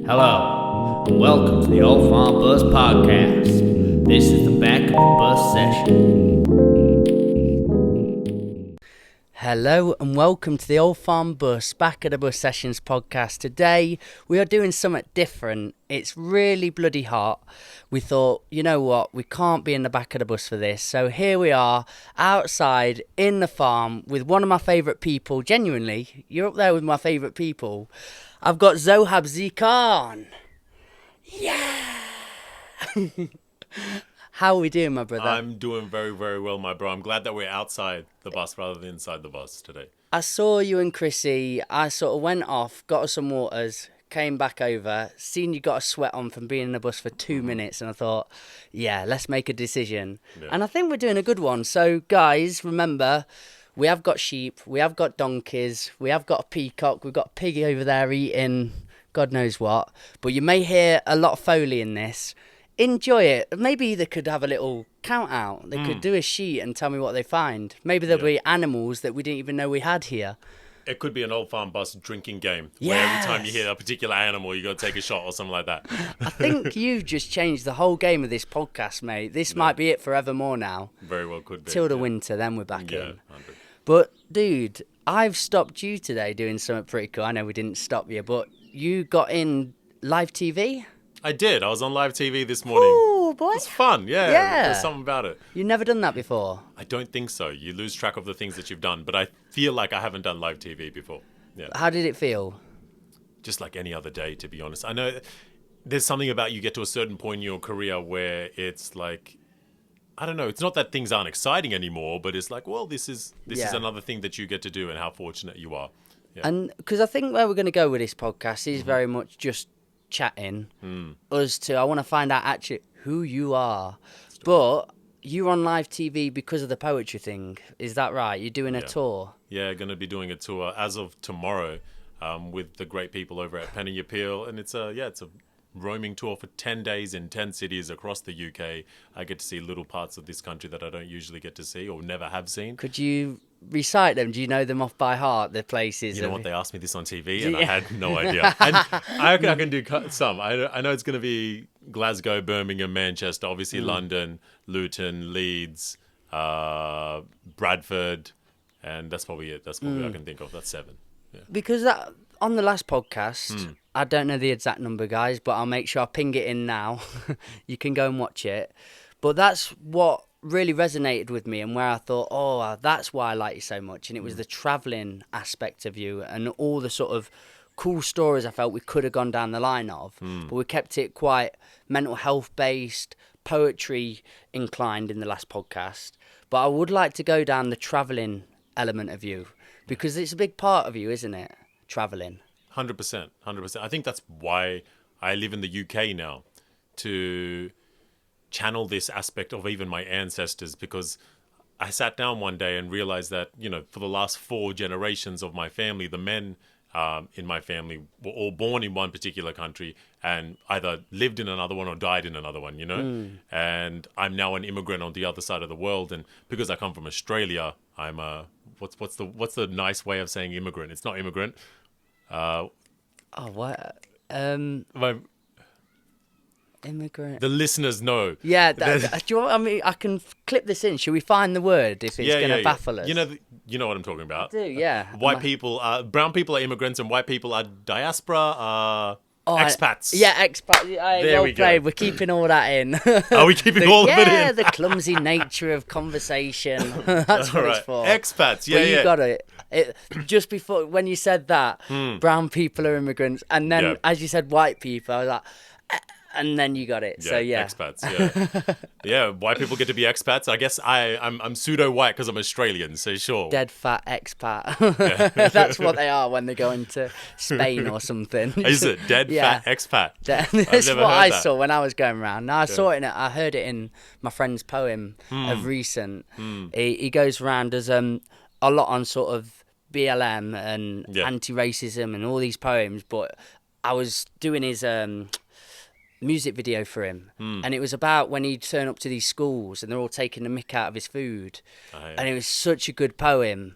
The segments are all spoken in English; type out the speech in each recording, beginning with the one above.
Hello, and welcome to the Old Farm Bus Podcast. This is the back of the bus session. Hello and welcome to the Old Farm Bus Back of the Bus Sessions podcast. Today we are doing something different. It's really bloody hot. We thought, you know what, we can't be in the back of the bus for this. So here we are outside in the farm with one of my favourite people. Genuinely, you're up there with my favourite people. I've got Zohab Zee Khan. Yeah! How are we doing, my brother? I'm doing very, very well, my bro. I'm glad that we're outside the bus rather than inside the bus today. I saw you and Chrissy. I sort of went off, got us some waters, came back over, seen you got a sweat on from being in the bus for 2 minutes, and I thought, yeah, let's make a decision. Yeah. And I think we're doing a good one. So, guys, remember, we have got sheep, we have got donkeys, we have got a peacock, we've got a pig over there eating God knows what. But you may hear a lot of Foley in this. Enjoy it. Maybe they could have a little count out. They could do a sheet and tell me what they find. Maybe there'll be animals that we didn't even know we had here. It could be an old farm bus drinking game. Yes. Where every time you hear a particular animal, you got to take a shot or something like that. I think you've just changed the whole game of this podcast, mate. This might be it forevermore now. Very well could be. Till the winter, then we're back in. 100. But, dude, I've stopped you today doing something pretty cool. I know we didn't stop you, but you got in live TV? I did. I was on live TV this morning. Ooh, boy. It's fun, yeah. There's something about it. You've never done that before? I don't think so. You lose track of the things that you've done, but I feel like I haven't done live TV before. Yeah. How did it feel? Just like any other day, to be honest. I know there's something about you get to a certain point in your career where it's like, I don't know, it's not that things aren't exciting anymore, but it's like, well, this is another thing that you get to do and how fortunate you are. Yeah. And because I think where we're going to go with this podcast is very much just chatting us two. I want to find out actually who you are. But you're on live TV because of the poetry thing. Is that right? You're doing a tour? Yeah, going to be doing a tour as of tomorrow with the great people over at Pen and Your Peel. And it's a roaming tour for 10 days in 10 cities across the UK. I get to see little parts of this country that I don't usually get to see or never have seen. Could you recite them? Do you know them off by heart, the places? You know what, they asked me this on TV and I had no idea. And I can do some. I know it's going to be Glasgow, Birmingham, Manchester, obviously London, Luton, Leeds, Bradford, and that's probably it. That's probably I can think of. That's 7. Yeah. Because on the last podcast, I don't know the exact number, guys, but I'll make sure I ping it in now. You can go and watch it. But that's what really resonated with me and where I thought, oh, that's why I like you so much. And it was the travelling aspect of you and all the sort of cool stories I felt we could have gone down the line of. But we kept it quite mental health based, poetry inclined in the last podcast. But I would like to go down the travelling element of you because it's a big part of you, isn't it? Travelling. 100%. I think that's why I live in the UK now, to channel this aspect of even my ancestors, because I sat down one day and realized that, you know, for the last 4 generations of my family, the men in my family were all born in one particular country and either lived in another one or died in another one, you know? And I'm now an immigrant on the other side of the world. And because I come from Australia, I'm a, what's the nice way of saying immigrant? It's not immigrant. Immigrant. The listeners know. Yeah, do you want, I mean, I can clip this in. Should we find the word if it's going to baffle us? You know what I'm talking about. I do, yeah. Brown people are immigrants and white people are diaspora, expats. Expats. There we go. We're keeping all that in. Are we keeping all of it in? Yeah, the clumsy nature of conversation. That's what it's for. Expats, You got it. Just before, when you said that, brown people are immigrants, and then as you said white people, I was like, and then you got it. Yeah, so yeah, expats. Yeah, white people get to be expats. I guess I'm pseudo white because I'm Australian. So sure. Dead fat expat. That's what they are when they go into Spain or something. Is it dead fat expat? That's what I saw when I was going around. Now I heard it in my friend's poem of recent. He goes around as a lot on sort of BLM and anti-racism and all these poems, but I was doing his music video for him, and it was about when he'd turn up to these schools and they're all taking the mick out of his food, and it was such a good poem.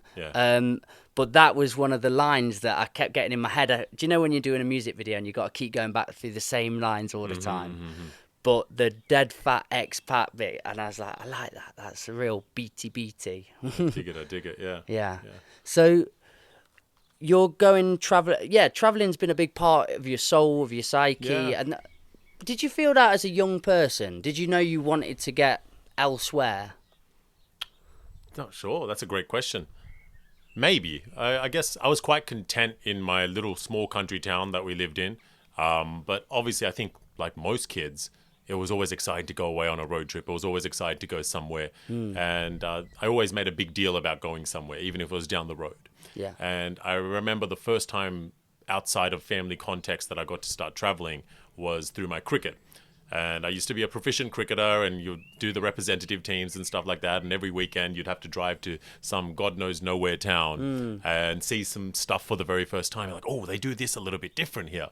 But that was one of the lines that I kept getting in my head. Do you know when you're doing a music video and you got to keep going back through the same lines all the time? But the dead fat expat bit, and I was like, I like that. That's a real beaty. I dig it. Yeah. So you're going travel. Yeah, traveling's been a big part of your soul, of your psyche. Yeah. And did you feel that as a young person? Did you know you wanted to get elsewhere? Not sure. That's a great question. Maybe. I guess I was quite content in my little small country town that we lived in. But obviously, I think like most kids, it was always exciting to go away on a road trip. It was always exciting to go somewhere. And I always made a big deal about going somewhere, even if it was down the road. Yeah. And I remember the first time outside of family context that I got to start traveling was through my cricket. And I used to be a proficient cricketer, and you'd do the representative teams and stuff like that. And every weekend you'd have to drive to some God knows nowhere town and see some stuff for the very first time. You're like, oh, they do this a little bit different here.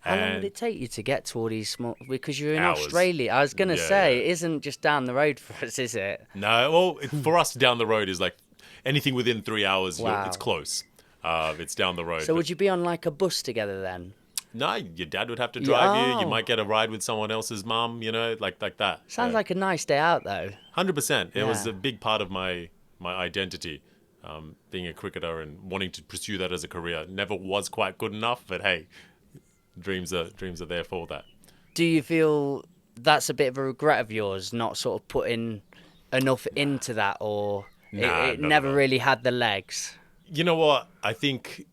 How long would it take you to get to all these small... Because you're in Hours. Australia. I was going to say, it isn't just down the road for us, is it? No, well, for us down the road is like anything within 3 hours, Wow. it's close. It's down the road. So would you be on like a bus together then? No, your dad would have to drive you. You Oh. might get a ride with someone else's mum, like that. Sounds like a nice day out though. 100%. It was Yeah. a big part of my identity, being a cricketer and wanting to pursue that as a career. Never was quite good enough, but hey, dreams are there for that. Do you feel that's a bit of a regret of yours, not sort of putting enough into that, or Nah, it not never at all. really had the legs? You know what? I think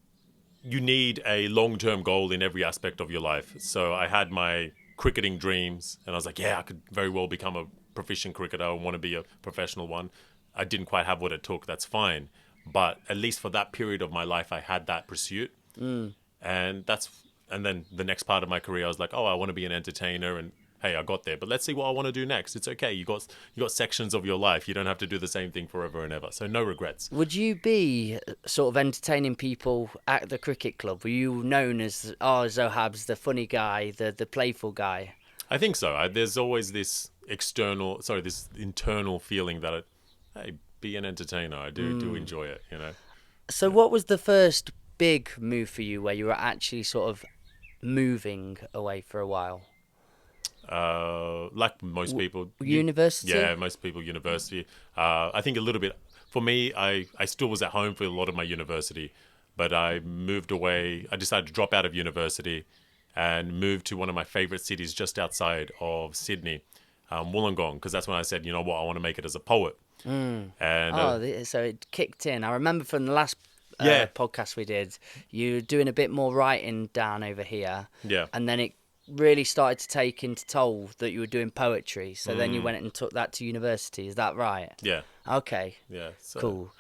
you need a long-term goal in every aspect of your life. So I had my cricketing dreams, and I was like, yeah, I could very well become a proficient cricketer. I want to be a professional one. I didn't quite have what it took. That's fine. But at least for that period of my life, I had that pursuit. And then the next part of my career, I was like, oh, I want to be an entertainer, and hey, I got there. But let's see what I want to do next. It's okay. You got sections of your life. You don't have to do the same thing forever and ever. So no regrets. Would you be sort of entertaining people at the cricket club? Were you known as, Zohab's the funny guy, the playful guy? I think so. There's always this internal feeling that, hey, be an entertainer. I do enjoy it, you know. So what was the first big move for you where you were actually sort of moving away for a while? Like most people. University? Yeah, most people university. I think a little bit. For me, I still was at home for a lot of my university, but I moved away. I decided to drop out of university and move to one of my favourite cities just outside of Sydney, Wollongong, because that's when I said, you know what, I want to make it as a poet. And So it kicked in. I remember from the last podcast we did, you were doing a bit more writing down over here. Yeah. And then it really started to take into toll that you were doing poetry. So then you went and took that to university. Is that right? Yeah. Okay. Yeah. So Cool.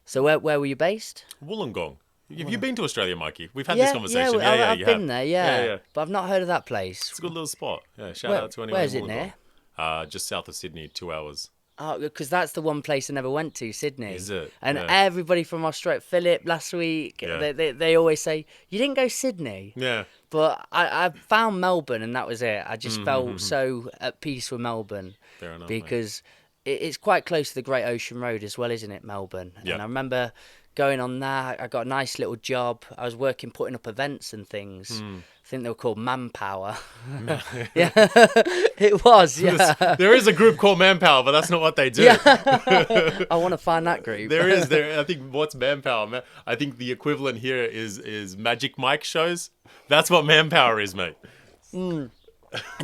So where were you based? Wollongong. Have you been to Australia, Mikey? We've had this conversation. I've you been have. there, Yeah. but I've not heard of that place. It's a good little spot. Yeah. Shout out to anyone. Where's in it Wollongong. near? Just south of Sydney, 2 hours. Oh, because that's the one place I never went to, Sydney. Is it? And Yeah. everybody from Australia, Philip last week, Yeah. they always say, you didn't go Sydney. Yeah. But I found Melbourne, and that was it. I just felt so at peace with Melbourne. Fair enough, mate. Because it's quite close to the Great Ocean Road as well, isn't it, Melbourne? Yeah. And I remember going on there. I got a nice little job. I was working, putting up events and things. I think they were called Manpower. Yeah, it was, yeah. There is a group called Manpower, but that's not what they do. Yeah. I want to find that group. I think what's Manpower? I think the equivalent here is Magic Mike shows. That's what Manpower is, mate. I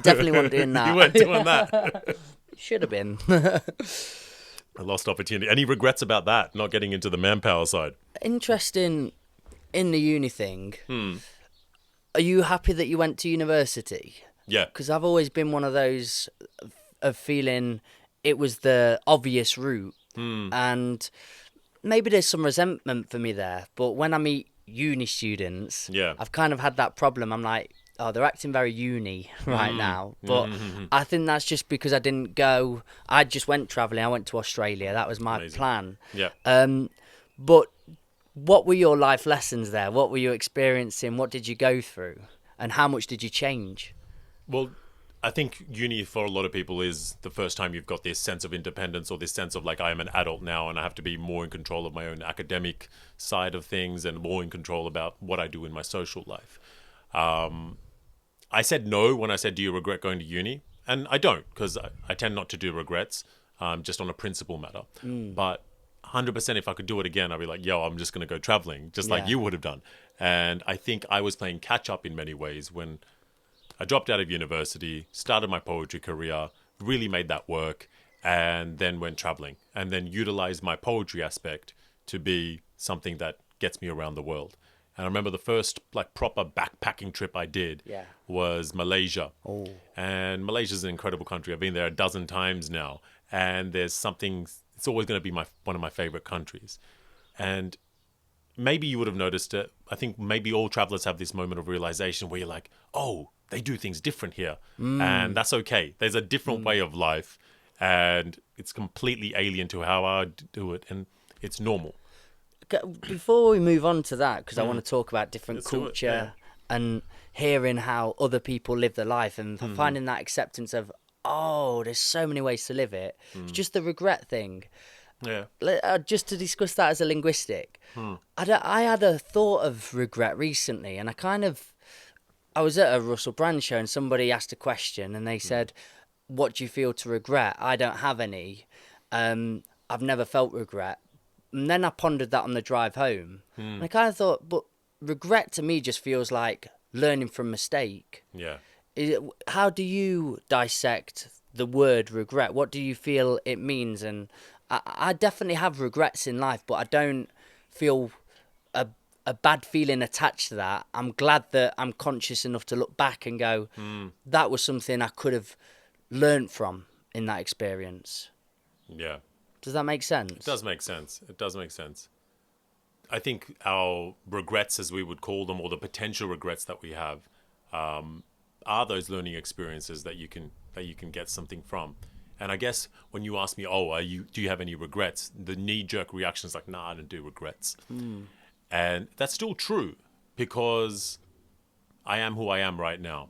definitely wasn't doing that. You weren't doing that. Should have been. A lost opportunity. Any regrets about that, not getting into the Manpower side? Interesting in the uni thing. Are you happy that you went to university? Yeah. Because I've always been one of those of feeling it was the obvious route. And maybe there's some resentment for me there. But when I meet uni students, Yeah. I've kind of had that problem. I'm like, oh, they're acting very uni right now. But I think that's just because I didn't go. I just went travelling. I went to Australia. That was my Amazing. plan. Yeah. But what were your life lessons there? What were you experiencing? What did you go through? And how much did you change? Well, I think uni for a lot of people is the first time you've got this sense of independence, or this sense of like, I am an adult now and I have to be more in control of my own academic side of things and more in control about what I do in my social life. I said no when I said, do you regret going to uni? And I don't, because I tend not to do regrets, just on a principle matter. But 100% if I could do it again, I'd be like, yo, I'm just going to go traveling, just like you would have done. And I think I was playing catch up in many ways when I dropped out of university, started my poetry career, really made that work, and then went traveling, and then utilized my poetry aspect to be something that gets me around the world. And I remember the first like proper backpacking trip I did was Malaysia. Oh. And Malaysia's an incredible country. I've been there a dozen times now, and there's something, it's always going to be one of my favorite countries. And maybe you would have noticed it. I think maybe all travelers have this moment of realization where you're like, oh, they do things different here. And that's okay. There's a different way of life, and it's completely alien to how I do it, and it's normal. Before we move on to that, because I want to talk about different culture and hearing how other people live their life, and finding that acceptance of, oh, there's so many ways to live it. It's just the regret thing. Yeah. Just to discuss that as a linguistic, I had a thought of regret recently, and I was at a Russell Brand show and somebody asked a question and they said, what do you feel to regret? I don't have any. I've never felt regret. And then I pondered that on the drive home. And I kind of thought, but regret to me just feels like learning from mistake. Yeah. How do you dissect the word regret? What do you feel it means? And I definitely have regrets in life, but I don't feel a bad feeling attached to that. I'm glad that I'm conscious enough to look back and go, that was something I could have learned from in that experience. Yeah. Does that make sense? It does make sense. It does make sense. I think our regrets, as we would call them, or the potential regrets that we have, are those learning experiences that you can get something from. And I guess when you ask me, do you have any regrets? The knee-jerk reaction is like, nah, I don't do regrets. And that's still true, because I am who I am right now.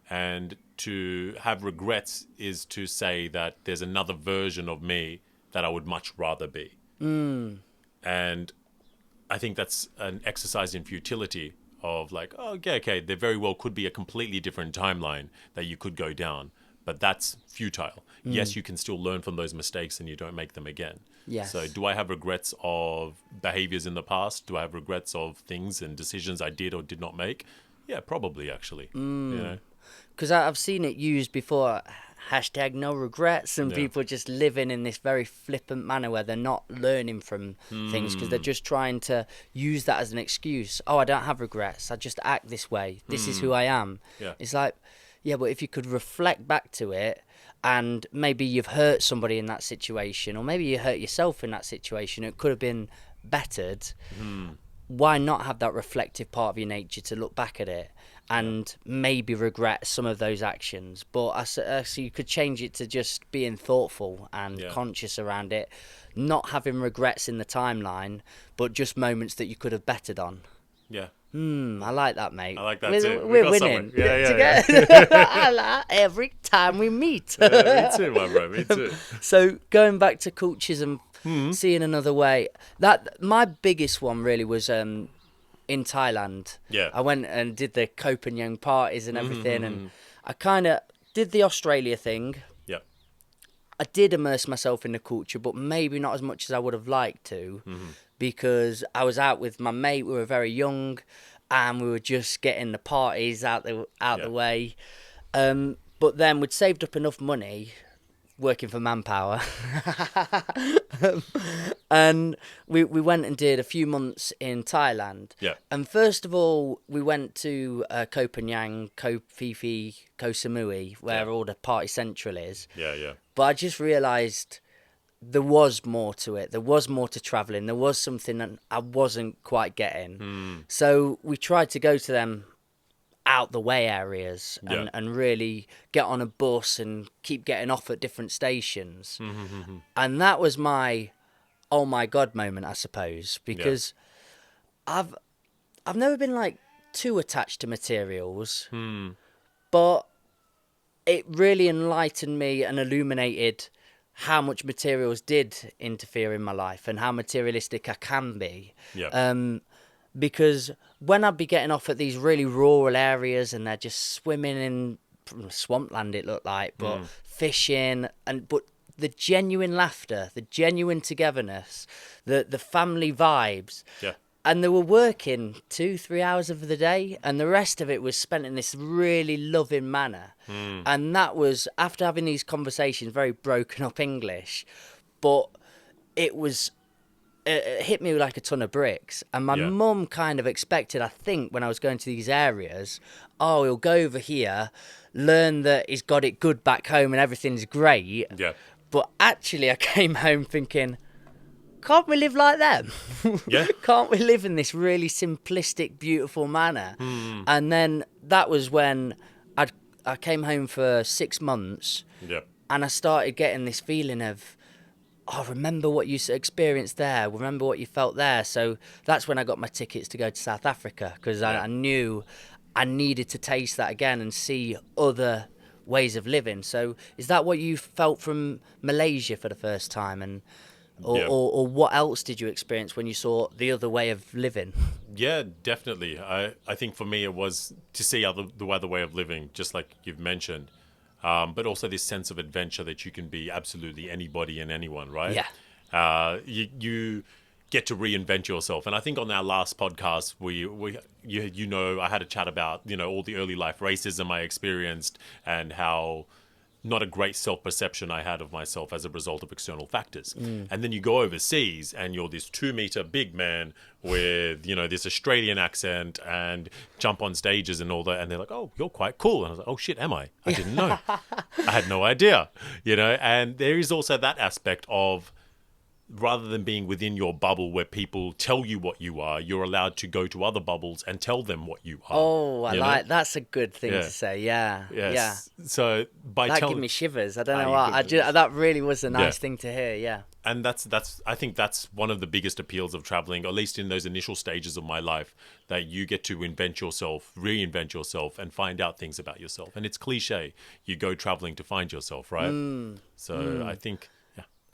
And to have regrets is to say that there's another version of me that I would much rather be. And I think that's an exercise in futility of like, oh, okay, there very well could be a completely different timeline that you could go down, but that's futile. Yes, you can still learn from those mistakes and you don't make them again. Yes. So do I have regrets of behaviors in the past? Do I have regrets of things and decisions I did or did not make? Yeah, probably, actually. You know? Because I've seen it used before, hashtag no regrets, and people just living in this very flippant manner where they're not learning from things because they're just trying to use that as an excuse. Oh, I don't have regrets. I just act this way. This is who I am. Yeah. It's like, yeah, but if you could reflect back to it, and maybe you've hurt somebody in that situation, or maybe you hurt yourself in that situation, it could have been bettered. Why not have that reflective part of your nature to look back at it and maybe regret some of those actions? But so you could change it to just being thoughtful and conscious around it, not having regrets in the timeline, but just moments that you could have bettered on. Yeah. I like that, mate. I like that too. We're winning. Yeah. I like every time we meet. Me too, my bro. Me too. So going back to cultures and seeing another way, that my biggest one really was in Thailand. Yeah. I went and did the Copenhagen parties and everything, and I kind of did the Australia thing. Yeah. I did immerse myself in the culture, but maybe not as much as I would have liked to. Because I was out with my mate, we were very young, and we were just getting the parties out the way. But then we'd saved up enough money working for Manpower. And we went and did a few months in Thailand. Yeah. And first of all, we went to Koh Phangan, Koh Phi Phi, Koh Samui, where all the party central is. Yeah. But I just realised there was more to it. There was more to travelling. There was something that I wasn't quite getting. So we tried to go to them out the way areas and really get on a bus and keep getting off at different stations. And that was my oh my god moment, I suppose, because I've never been like too attached to materials, but it really enlightened me and illuminated how much materials did interfere in my life and how materialistic I can be. Yeah. Because when I'd be getting off at these really rural areas and they're just swimming in swampland, it looked like, but fishing, but the genuine laughter, the genuine togetherness, the family vibes. Yeah. And they were working 2-3 hours of the day, and the rest of it was spent in this really loving manner. And that was after having these conversations, very broken up English, but it hit me like a ton of bricks. And my mum kind of expected, I think, when I was going to these areas, oh, he'll go over here, learn that he's got it good back home and everything's great. Yeah. But actually, I came home thinking, can't we live like them? Yeah. Can't we live in this really simplistic, beautiful manner? And then that was when I came home for 6 months, Yeah. and I started getting this feeling of, oh, remember what you experienced there, remember what you felt there. So that's when I got my tickets to go to South Africa, because I knew I needed to taste that again and see other ways of living. So is that what you felt from Malaysia for the first time? And or what else did you experience when you saw the other way of living? Yeah, definitely. I think for me it was to see the other way of living, just like you've mentioned, but also this sense of adventure that you can be absolutely anybody and anyone, right? Yeah. You get to reinvent yourself, and I think on our last podcast, I had a chat about all the early life racism I experienced and how not a great self-perception I had of myself as a result of external factors. And then you go overseas and you're this 2-meter big man with, this Australian accent and jump on stages and all that. And they're like, oh, you're quite cool. And I was like, oh shit, am I? I didn't know. I had no idea, and there is also that aspect of, rather than being within your bubble where people tell you what you are, you're allowed to go to other bubbles and tell them what you are. Oh, that's a good thing to say. Yeah. Yes. Yeah. So that gave me shivers. I don't know why. That really was a nice thing to hear. Yeah. And I think that's one of the biggest appeals of traveling, at least in those initial stages of my life, that you get to invent yourself, reinvent yourself, and find out things about yourself. And it's cliche. You go traveling to find yourself, right? I think.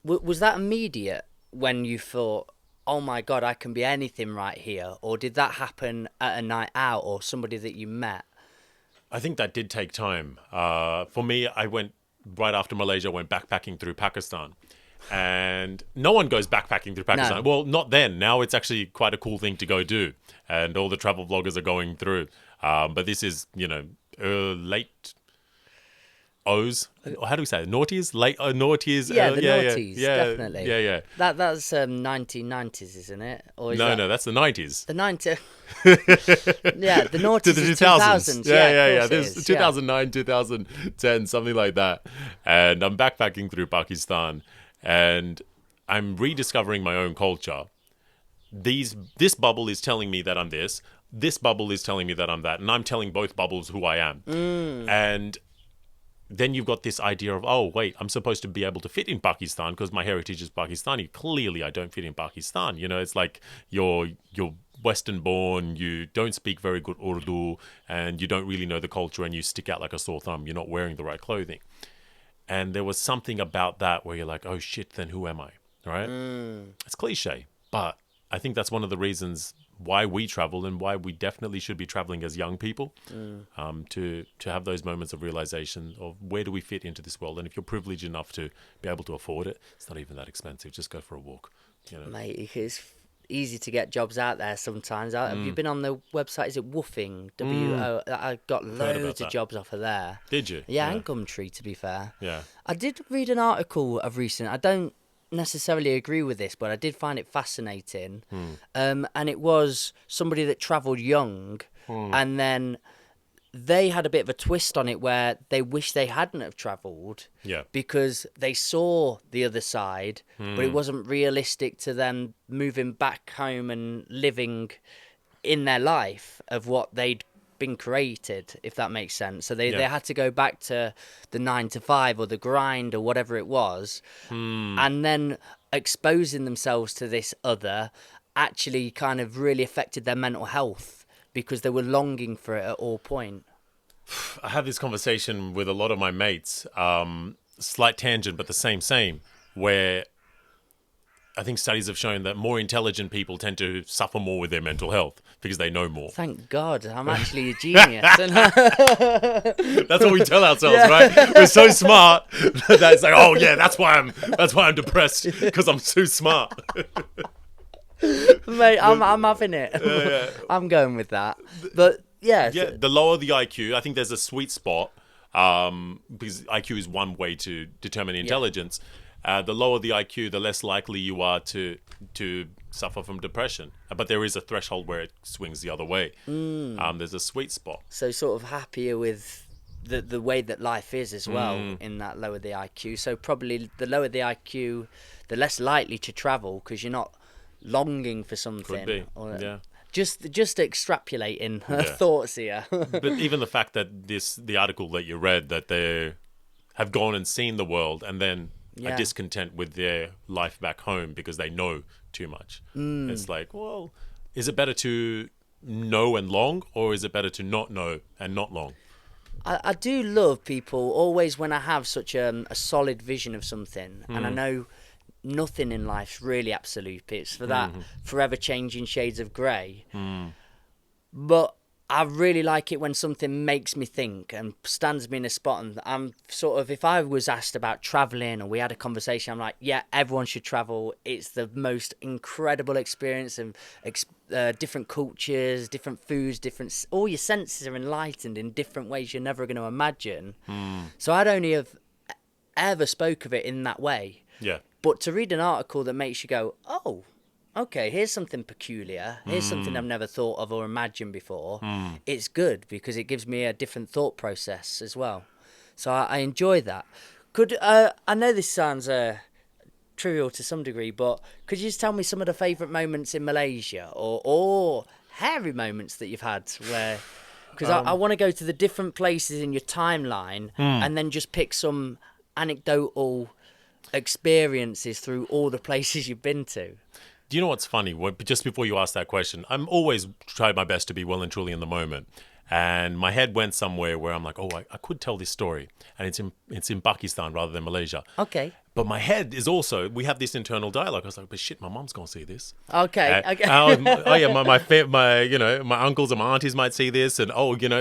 Was that immediate when you thought, oh my God, I can be anything right here? Or did that happen at a night out or somebody that you met? I think that did take time. For me, I went right after Malaysia, went backpacking through Pakistan. And no one goes backpacking through Pakistan. No. Well, not then. Now it's actually quite a cool thing to go do. And all the travel vloggers are going through. But this is, late O's. How do we say it? Noughties? Late noughties? Yeah, the noughties, definitely. Yeah. That's 1990s, isn't it? Or is no, that's the 90s. The 90s. Yeah, the noughties to the 2000s. Yeah. There's 2009, 2010, something like that. And I'm backpacking through Pakistan, and I'm rediscovering my own culture. This bubble is telling me that I'm this. This bubble is telling me that I'm that. And I'm telling both bubbles who I am. And then you've got this idea of, oh, wait, I'm supposed to be able to fit in Pakistan because my heritage is Pakistani. Clearly, I don't fit in Pakistan. It's like you're Western born, you don't speak very good Urdu, and you don't really know the culture, and you stick out like a sore thumb. You're not wearing the right clothing. And there was something about that where you're like, oh, shit, then who am I? Right? It's cliche, but I think that's one of the reasons why we travel and why we definitely should be traveling as young people, to have those moments of realization of where do we fit into this world. And if you're privileged enough to be able to afford it, it's not even that expensive. Just go for a walk. Mate, it's easy to get jobs out there sometimes. Have you been on the website? Is it Woofing? W-O. I got loads of jobs off of there. Did you? Yeah, and Gumtree, to be fair. Yeah. I did read an article of recent. I don't necessarily agree with this, but I did find it fascinating. And it was somebody that travelled young, and then they had a bit of a twist on it where they wish they hadn't have travelled, because they saw the other side, but it wasn't realistic to them moving back home and living in their life of what they'd been created, if that makes sense. So they had to go back to the 9 to 5 or the grind or whatever it was, and then exposing themselves to this other actually kind of really affected their mental health because they were longing for it at all point. I have this conversation with a lot of my mates, slight tangent, but the same, where I think studies have shown that more intelligent people tend to suffer more with their mental health because they know more. Thank God, I'm actually a genius. That's what we tell ourselves, right? We're so smart that it's like, oh yeah, that's why I'm depressed, because I'm too smart. Mate, I'm having it. I'm going with that. But yeah, the lower the IQ, I think there's a sweet spot, because IQ is one way to determine intelligence. The lower the IQ, the less likely you are to suffer from depression. But there is a threshold where it swings the other way. There's a sweet spot. So sort of happier with the way that life is as well in that lower the IQ. So probably the lower the IQ, the less likely to travel because you're not longing for something. Could be, yeah. Just extrapolating thoughts here. But even the fact that the article that you read, that they have gone and seen the world and then are discontent with their life back home because they know too much. It's like, well, is it better to know and long, or is it better to not know and not long? I do love people always when I have such a solid vision of something and I know nothing in life's really absolute. It's for that forever changing shades of grey. But I really like it when something makes me think and stands me in a spot. And I'm sort of, if I was asked about travelling or we had a conversation, I'm like, yeah, everyone should travel. It's the most incredible experience of different cultures, different foods, all your senses are enlightened in different ways you're never going to imagine. So I'd only have ever spoke of it in that way. Yeah. But to read an article that makes you go, oh, okay, here's something peculiar. Here's something I've never thought of or imagined before. It's good because it gives me a different thought process as well. So I enjoy that. I know this sounds trivial to some degree, but could you just tell me some of the favourite moments in Malaysia or hairy moments that you've had where... Because I want to go to the different places in your timeline and then just pick some anecdotal experiences through all the places you've been to. Do you know what's funny? Just before you ask that question, I'm always trying my best to be well and truly in the moment. And my head went somewhere where I'm like, oh, I could tell this story. And it's in Pakistan rather than Malaysia. Okay. But my head is also, we have this internal dialogue. I was like, but shit, my mom's going to see this. Okay. My uncles and my aunties might see this. And,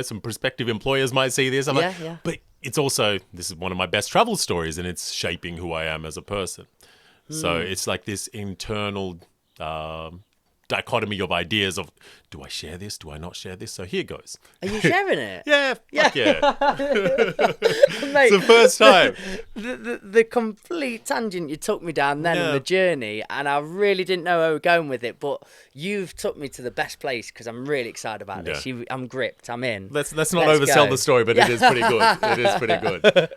some prospective employers might see this. I'm like, but it's also, this is one of my best travel stories and it's shaping who I am as a person. So it's like this internal dichotomy of ideas of, do I share this? Do I not share this? So here goes. Are you sharing it? Yeah. Mate, it's the first time. The complete tangent you took me down then in the journey, and I really didn't know where we were going with it, but you've took me to the best place because I'm really excited about this. I'm gripped. I'm in. Let's not oversell the story, but it is pretty good. It is pretty good.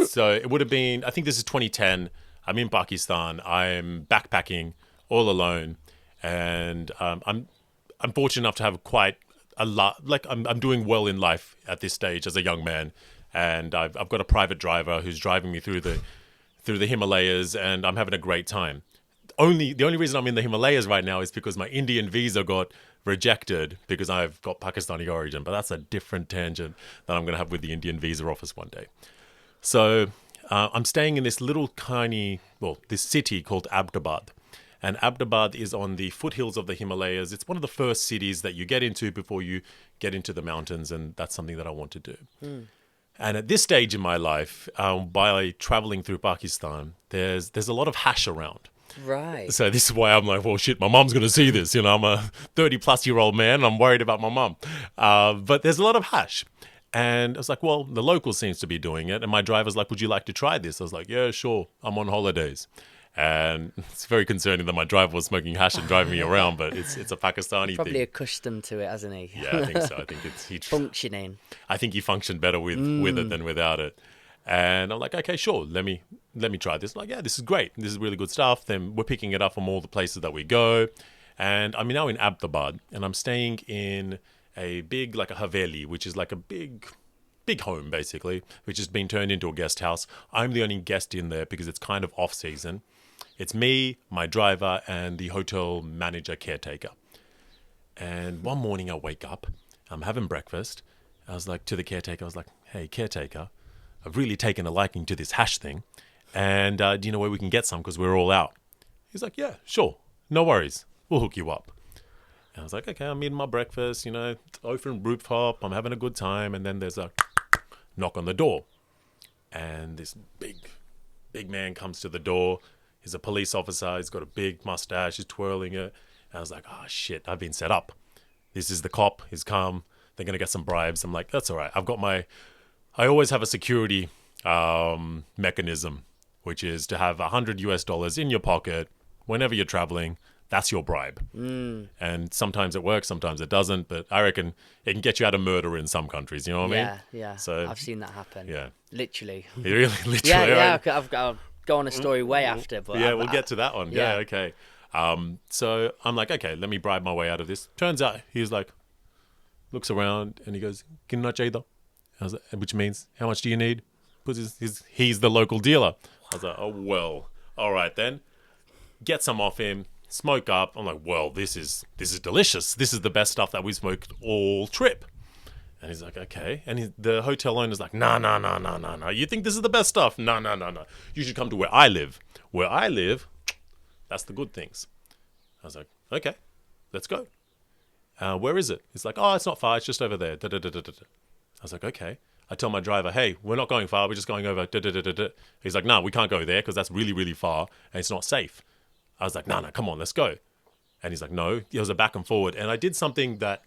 So it would have been, I think this is 2010. I'm in Pakistan. I'm backpacking all alone, and I'm fortunate enough to have quite a lot. Like I'm doing well in life at this stage as a young man, and I've got a private driver who's driving me through the Himalayas, and I'm having a great time. The only reason I'm in the Himalayas right now is because my Indian visa got rejected because I've got Pakistani origin. But that's a different tangent that I'm going to have with the Indian visa office one day. So. I'm staying in this little tiny, this city called Abdabad. And Abdabad is on the foothills of the Himalayas. It's one of the first cities that you get into before you get into the mountains. And that's something that I want to do. And at this stage in my life, by traveling through Pakistan, there's a lot of hash around. Right. So this is why I'm like, well, shit, my mom's going to see this. I'm a 30-plus-year-old man. And I'm worried about my mom. But there's a lot of hash. And I was like, well, the local seems to be doing it. And my driver's like, would you like to try this? I was like, yeah, sure. I'm on holidays. And it's very concerning that my driver was smoking hash and driving me around, but it's a Pakistani Probably thing. accustomed to it, hasn't he? Yeah, I think so. I think functioning. I think he functioned better with it than without it. And I'm like, okay, sure. Let me try this. I'm like, yeah, this is great. This is really good stuff. Then we're picking it up from all the places that we go. And I'm now in Abdabad, and I'm staying in a big, like a haveli, which is like a big home, basically, which has been turned into a guest house. I'm the only guest in there because it's kind of off season. It's me, my driver, and the hotel manager caretaker. And one morning I wake up, I'm having breakfast, I was like, to the caretaker, I was like, hey, caretaker, I've really taken a liking to this hash thing. And do you know where we can get some? Because we're all out. He's like, yeah, sure. No worries. We'll hook you up. And I was like, okay, I'm eating my breakfast, open rooftop. I'm having a good time. And then there's a knock on the door. And this big man comes to the door. He's a police officer. He's got a big mustache. He's twirling it. And I was like, oh, shit, I've been set up. This is the cop. He's come. They're going to get some bribes. I'm like, that's all right. I always have a security mechanism, which is to have $100 in your pocket whenever you're traveling. That's your bribe. And sometimes it works, sometimes it doesn't. But I reckon it can get you out of murder in some countries. You know what I mean? Yeah. So I've seen that happen. Yeah. Literally. Really? Literally? Yeah. Right? I'll go on a story way after. But yeah, we'll get to that one. Yeah, Yeah. okay. So I'm like, okay, let me bribe my way out of this. Turns out he's like, looks around and he goes, "Kinna chahiye?" I was like, which means, how much do you need? Because he's the local dealer. I was like, oh, well, all right then. Get some off him, smoke up. I'm like, well, this is delicious. This is the best stuff that we smoked all trip. And he's like, okay. And the hotel owner's like, no. You think this is the best stuff? No. You should come to where I live. Where I live, that's the good things. I was like, okay, let's go. Where is it? He's like, oh, it's not far. It's just over there. I was like, okay. I tell my driver, hey, we're not going far. We're just going over. He's like, no, we can't go there because that's really, really far and it's not safe. I was like, no, come on, let's go. And he's like, no. It was a back and forward. And I did something that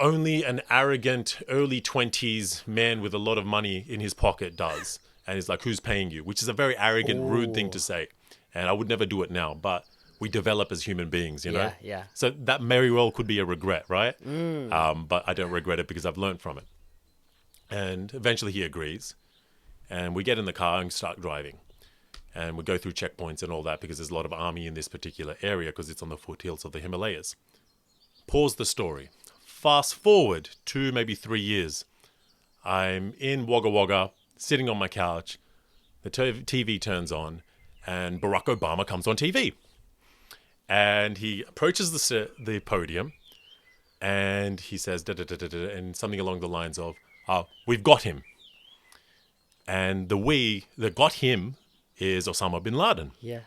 only an arrogant early 20s man with a lot of money in his pocket does. And he's like, who's paying you? Which is a very arrogant, rude thing to say. And I would never do it now. But we develop as human beings, you know? Yeah. So that very well could be a regret, right? But I don't regret it because I've learned from it. And eventually he agrees. And we get in the car and start driving. And we go through checkpoints and all that because there's a lot of army in this particular area because it's on the foothills of the Himalayas. Pause the story. Fast forward 2, maybe 3 years. I'm in Wagga Wagga, sitting on my couch. The TV turns on and Barack Obama comes on TV. And he approaches the podium and he says, and something along the lines of, we've got him. And the got him is Osama bin Laden. Yeah.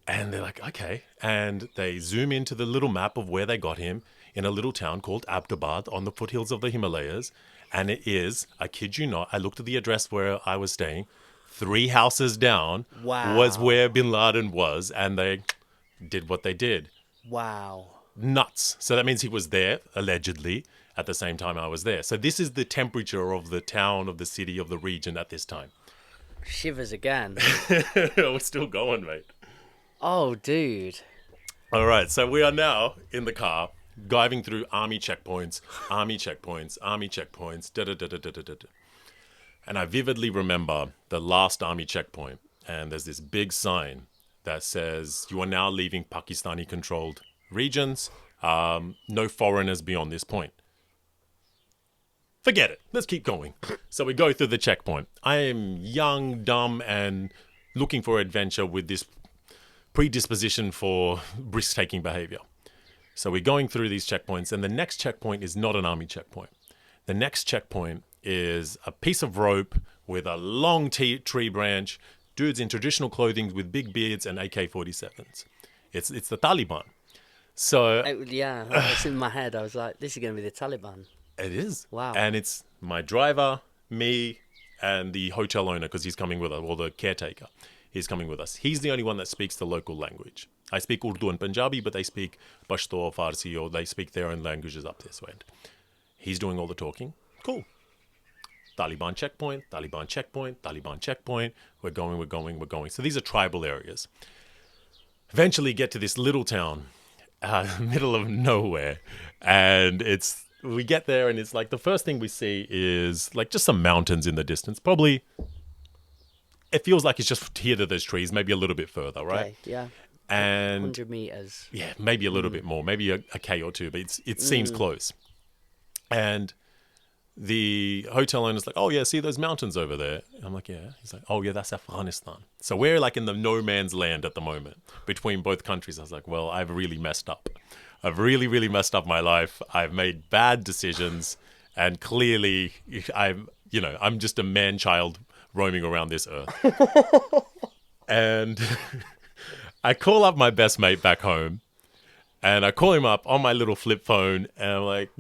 And they're like, okay. And they zoom into the little map of where they got him in a little town called Abdabad on the foothills of the Himalayas. And it is, I kid you not, I looked at the address where I was staying. 3 houses down was where bin Laden was. And they did what they did. Wow. Nuts. So that means he was there, allegedly, at the same time I was there. So this is the temperature of the town, of the city, of the region at this time. Shivers again. We're still going, mate. Oh, dude. All right, so we are now in the car, driving through army checkpoints. And I vividly remember the last army checkpoint. And there's this big sign that says, you are now leaving Pakistani-controlled regions. No foreigners beyond this point. Forget it. Let's keep going. So we go through the checkpoint. I am young, dumb, and looking for adventure with this predisposition for risk-taking behavior. So we're going through these checkpoints, and the next checkpoint is not an army checkpoint. The next checkpoint is a piece of rope with a long tree branch, dudes in traditional clothing with big beards and AK-47s. It's the Taliban. So Yeah, it's in my head. I was like, this is going to be the Taliban. It is. Wow. And it's my driver, me, and the hotel owner, because he's coming with us, or the caretaker. He's coming with us. He's the only one that speaks the local language. I speak Urdu and Punjabi, but they speak Pashto or Farsi, or they speak their own languages up this way. He's doing all the talking. Cool. Taliban checkpoint, Taliban checkpoint, Taliban checkpoint. We're going. So these are tribal areas. Eventually get to this little town, middle of nowhere. And we get there and it's like the first thing we see is like just some mountains in the distance. Probably, it feels like it's just here to those trees, maybe a little bit further, right? Okay, yeah. And 100 meters. yeah, maybe a little bit more, maybe a K or two, but it seems close. And the hotel owner's like, oh yeah, see those mountains over there? And I'm like, yeah. He's like, oh yeah, that's Afghanistan. So we're like in the no man's land at the moment between both countries. I was like, well, I've really messed up. I've really, really messed up my life. I've made bad decisions And clearly, I'm just a man-child roaming around this earth. And I call up my best mate back home. And I call him up on my little flip phone. And I'm like,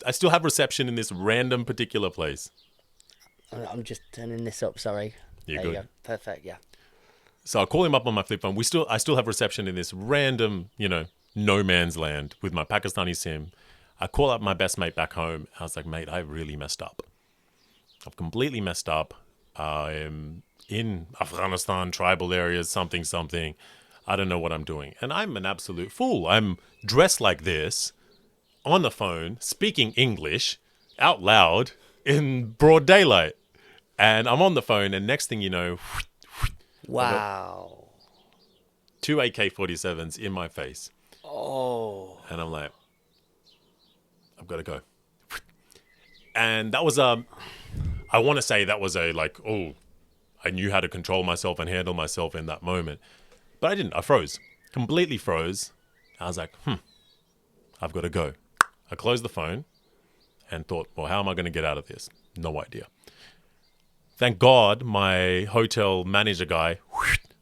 I still have reception in this random particular place. I'm just turning this up, sorry. You're There good. you go. Perfect, yeah. So I call him up on my flip phone. I still have reception in this random, no man's land with my Pakistani SIM. I call up my best mate back home. I was like, mate, I really messed up. I've completely messed up. I am in Afghanistan, tribal areas, something. I don't know what I'm doing. And I'm an absolute fool. I'm dressed like this, on the phone, speaking English, out loud, in broad daylight. And I'm on the phone, and next thing you know, Wow. 2 AK-47s in my face. Oh. And I'm like, I've got to go. And that was I want to say that was I knew how to control myself and handle myself in that moment. But I didn't. I froze. Completely froze. I was like, I've got to go. I closed the phone and thought, well, how am I going to get out of this? No idea. Thank God my hotel manager guy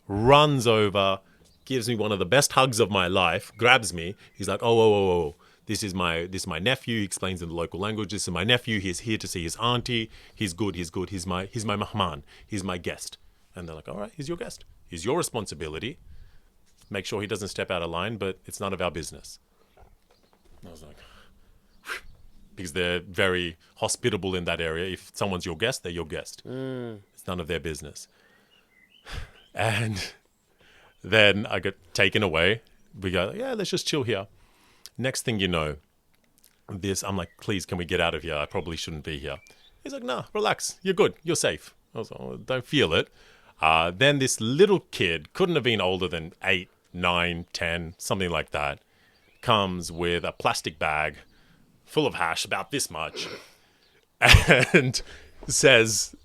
runs over, gives me one of the best hugs of my life, grabs me. He's like, oh. This is my nephew. He explains in the local language. This is my nephew. He's here to see his auntie. He's good. He's my Mahman. He's my guest. And they're like, all right, he's your guest. He's your responsibility. Make sure he doesn't step out of line, but it's none of our business. And I was like, because they're very hospitable in that area. If someone's your guest, they're your guest. It's none of their business. And then I got taken away. We go, yeah, let's just chill here. Next thing you know, I'm like, please, can we get out of here? I probably shouldn't be here. He's like, nah, relax. You're good. You're safe. I was like, oh, don't feel it. Then this little kid, couldn't have been older than 8, 9, 10, something like that, comes with a plastic bag full of hash, about this much, and says,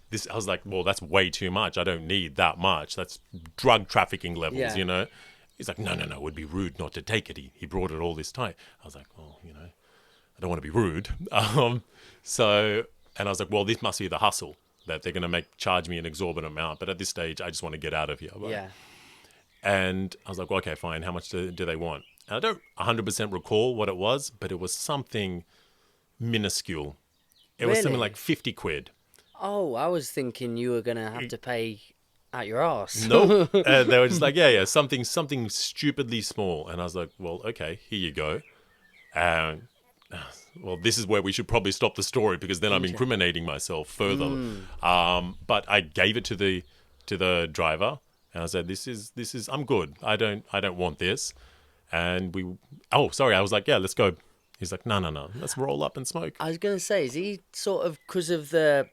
this. I was like, well, that's way too much. I don't need that much. That's drug trafficking levels, Yeah. He's like, no, it would be rude not to take it. He brought it all this time. I was like, well, I don't want to be rude. And I was like, well, this must be the hustle that they're going to charge me an exorbitant amount. But at this stage, I just want to get out of here. Right? Yeah. And I was like, well, okay, fine. How much do they want? And I don't 100% recall what it was, but it was something minuscule. It was something Really? like 50 quid. Oh, I was thinking you were going to have to pay out your arse. No, they were just like, yeah, something stupidly small. And I was like, well, okay, here you go. And well, this is where we should probably stop the story because then I'm incriminating myself further. But I gave it to the driver, and I said, "This is I'm good. I don't want this." And I was like, "Yeah, let's go." He's like, "No, let's roll up and smoke." I was going to say, is he sort of, because of the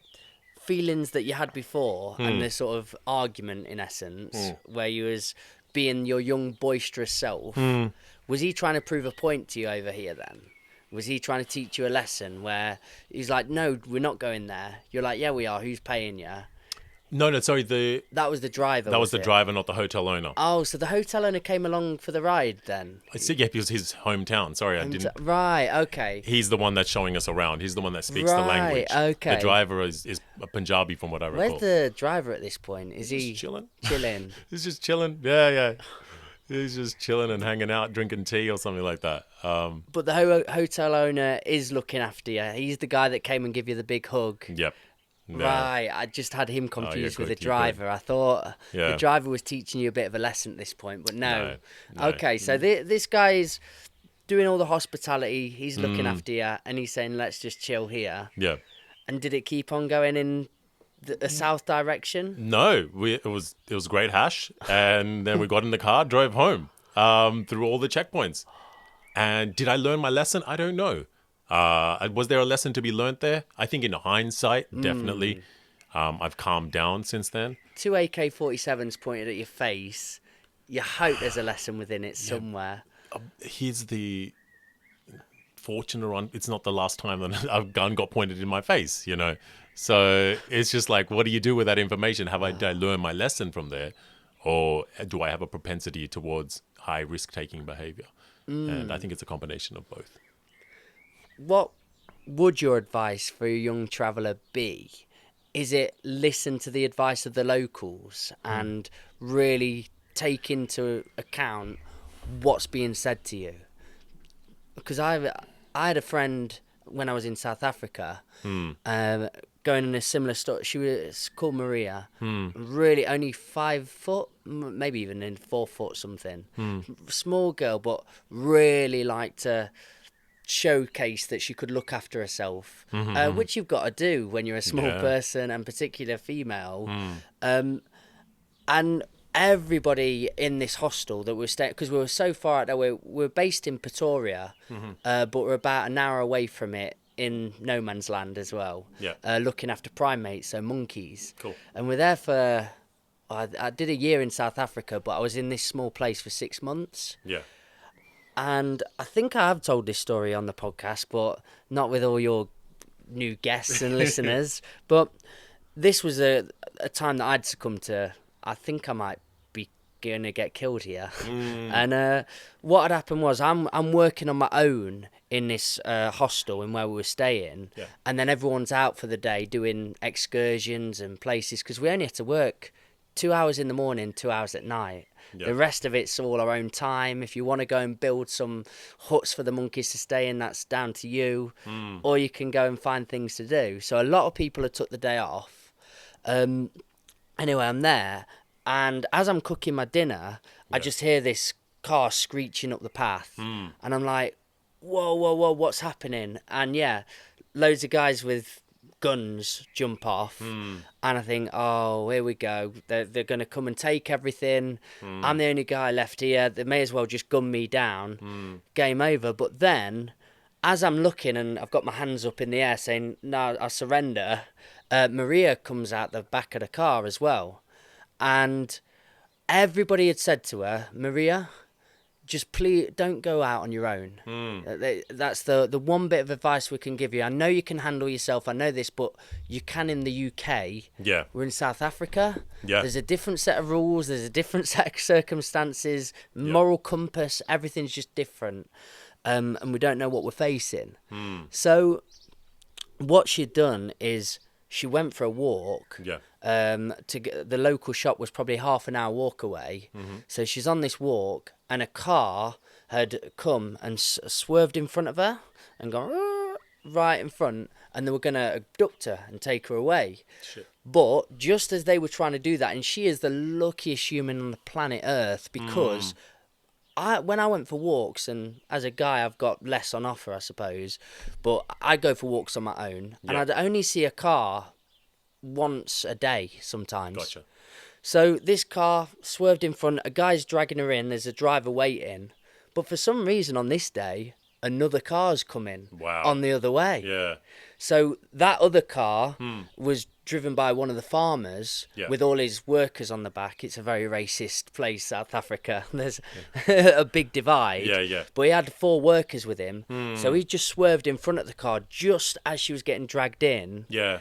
feelings that you had before and this sort of argument in essence where you was being your young boisterous self, was he trying to prove a point to you over here then? Was he trying to teach you a lesson where he's like, no, we're not going there? You're like, yeah, we are. Who's paying you? No, sorry. That was the driver. That was the driver, not the hotel owner. Oh, so the hotel owner came along for the ride then? I said, yeah, because his hometown. Sorry, I didn't. Right, okay. He's the one that's showing us around. He's the one that speaks the language. Okay. The driver is a Punjabi, from what I recall. Where's the driver at this point? Is he chilling? Chilling. He's just chilling. Yeah. He's just chilling and hanging out, drinking tea or something like that. But the hotel owner is looking after you. He's the guy that came and gave you the big hug. Yep. No. Right, I just had him confused with the you're driver. I thought Yeah. the driver was teaching you a bit of a lesson at this point, but no. No. Okay, so this guy's doing all the hospitality, he's looking after you, and he's saying, let's just chill here. Yeah. And did it keep on going in the south direction? No, it was great hash, and then we got in the car, drove home through all the checkpoints. And did I learn my lesson? I don't know. Was there a lesson to be learnt there? I think in hindsight, definitely. I've calmed down since then. 2 AK-47s pointed at your face. You hope there's a lesson within it somewhere. Here's the fortunate one. It's not the last time that a gun got pointed in my face, So it's just like, what do you do with that information? Did I learn my lesson from there? Or do I have a propensity towards high risk-taking behavior? And I think it's a combination of both. What would your advice for a young traveller be? Is it listen to the advice of the locals and really take into account what's being said to you? Because I had a friend when I was in South Africa, going in a similar story. She was called Maria, really only 5 foot, maybe even in 4 foot something. Small girl, but really liked to showcase that she could look after herself, which you've got to do when you're a small person, and particularly female. And everybody in this hostel that we're staying, because we were so far out there, we're based in Pretoria, but we're about an hour away from it in no man's land as well, looking after primates, so monkeys. Cool. And we're there for, I did a year in South Africa, but I was in this small place for 6 months. Yeah. And I think I have told this story on the podcast, but not with all your new guests and listeners. But this was a time that I'd succumbed to. I think I might be going to get killed here. And what had happened was I'm working on my own in this hostel in where we were staying. Yeah. And then everyone's out for the day doing excursions and places, because we only had to work 2 hours in the morning, 2 hours at night. Yeah. The rest of it's all our own time. If you want to go and build some huts for the monkeys to stay in, that's down to you. Or you can go and find things to do. So a lot of people have took the day off. Anyway, I'm there, and as I'm cooking my dinner, I just hear this car screeching up the path. And I'm like, whoa, what's happening? And yeah, loads of guys with guns jump off, and I think, oh, here we go, they're going to come and take everything. I'm the only guy left here, they may as well just gun me down. Game over. But then, as I'm looking and I've got my hands up in the air saying, no, I surrender, Maria comes out the back of the car as well, and everybody had said to her, Maria, just please don't go out on your own. That's the one bit of advice we can give you. I know you can handle yourself, I know this, but you can in the UK. Yeah. We're in South Africa. Yeah. There's a different set of rules, there's a different set of circumstances, moral compass, everything's just different. And we don't know what we're facing. So what she'd done is she went for a walk. The local shop was probably half an hour walk away. So she's on this walk, and a car had come and swerved in front of her and gone right in front, and they were going to abduct her and take her away. Shit. But just as they were trying to do that, and she is the luckiest human on the planet Earth, because when I went for walks, and as a guy I've got less on offer, I suppose, but I go for walks on my own, and I'd only see a car once a day sometimes. Gotcha. So this car swerved in front, a guy's dragging her in, there's a driver waiting, but for some reason on this day, another car's coming on the other way. Yeah. So that other car was driven by one of the farmers with all his workers on the back. It's a very racist place, South Africa. There's a big divide. Yeah. But he had 4 workers with him. So he just swerved in front of the car just as she was getting dragged in. Yeah.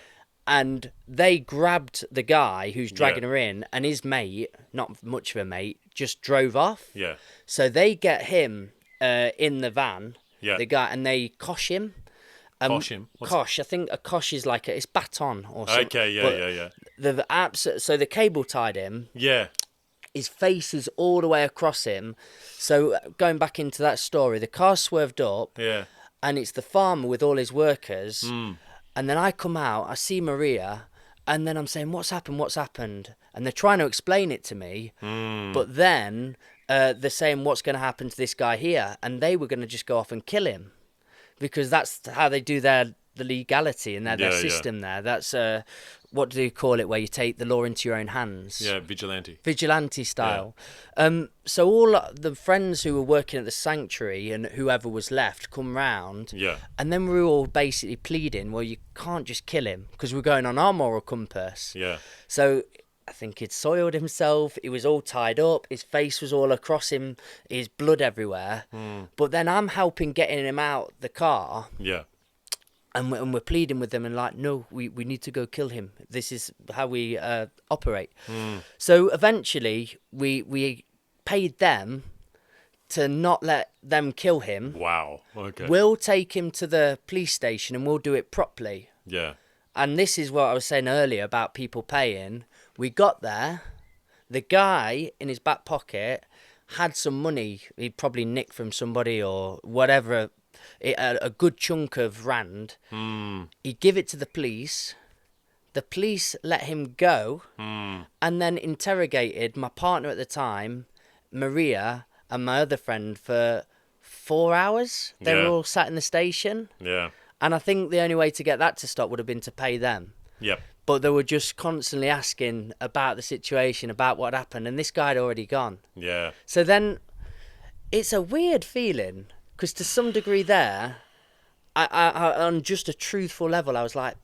And they grabbed the guy who's dragging her in, and his mate, not much of a mate, just drove off. Yeah. So they get him in the van, Yeah. the guy, and they cosh him. Cosh him? Cosh. I think a cosh is like it's baton or something. Okay, yeah. So the cable tied him. Yeah. His face is all the way across him. So going back into that story, the car swerved up. Yeah. And it's the farmer with all his workers. And then I come out, I see Maria, and then I'm saying, what's happened? And they're trying to explain it to me. But then they're saying, what's going to happen to this guy here? And they were going to just go off and kill him, because that's how they do the legality and their system there. That's, what do you call it, where you take the law into your own hands? Yeah, vigilante. Vigilante style. So all the friends who were working at the sanctuary and whoever was left come round. Yeah. And then we were all basically pleading, well, you can't just kill him, because we're going on our moral compass. Yeah. So I think he'd soiled himself. He was all tied up. His face was all across him. His blood everywhere. But then I'm helping getting him out the car. Yeah. And we're pleading with them and like, no, we need to go kill him. This is how we operate. So eventually we paid them to not let them kill him. Wow. Okay. We'll take him to the police station and we'll do it properly. Yeah. And this is what I was saying earlier about people paying. We got there. The guy in his back pocket had some money. He'd probably nicked from somebody or whatever. A good chunk of rand. He'd give it to the police. The police let him go and then interrogated my partner at the time, Maria, and my other friend for 4 hours. They were all sat in the station. Yeah. And I think the only way to get that to stop would have been to pay them. Yep. But they were just constantly asking about the situation, about what happened. And this guy had already gone. Yeah. So then it's a weird feeling because to some degree there, I on just a truthful level, I was like,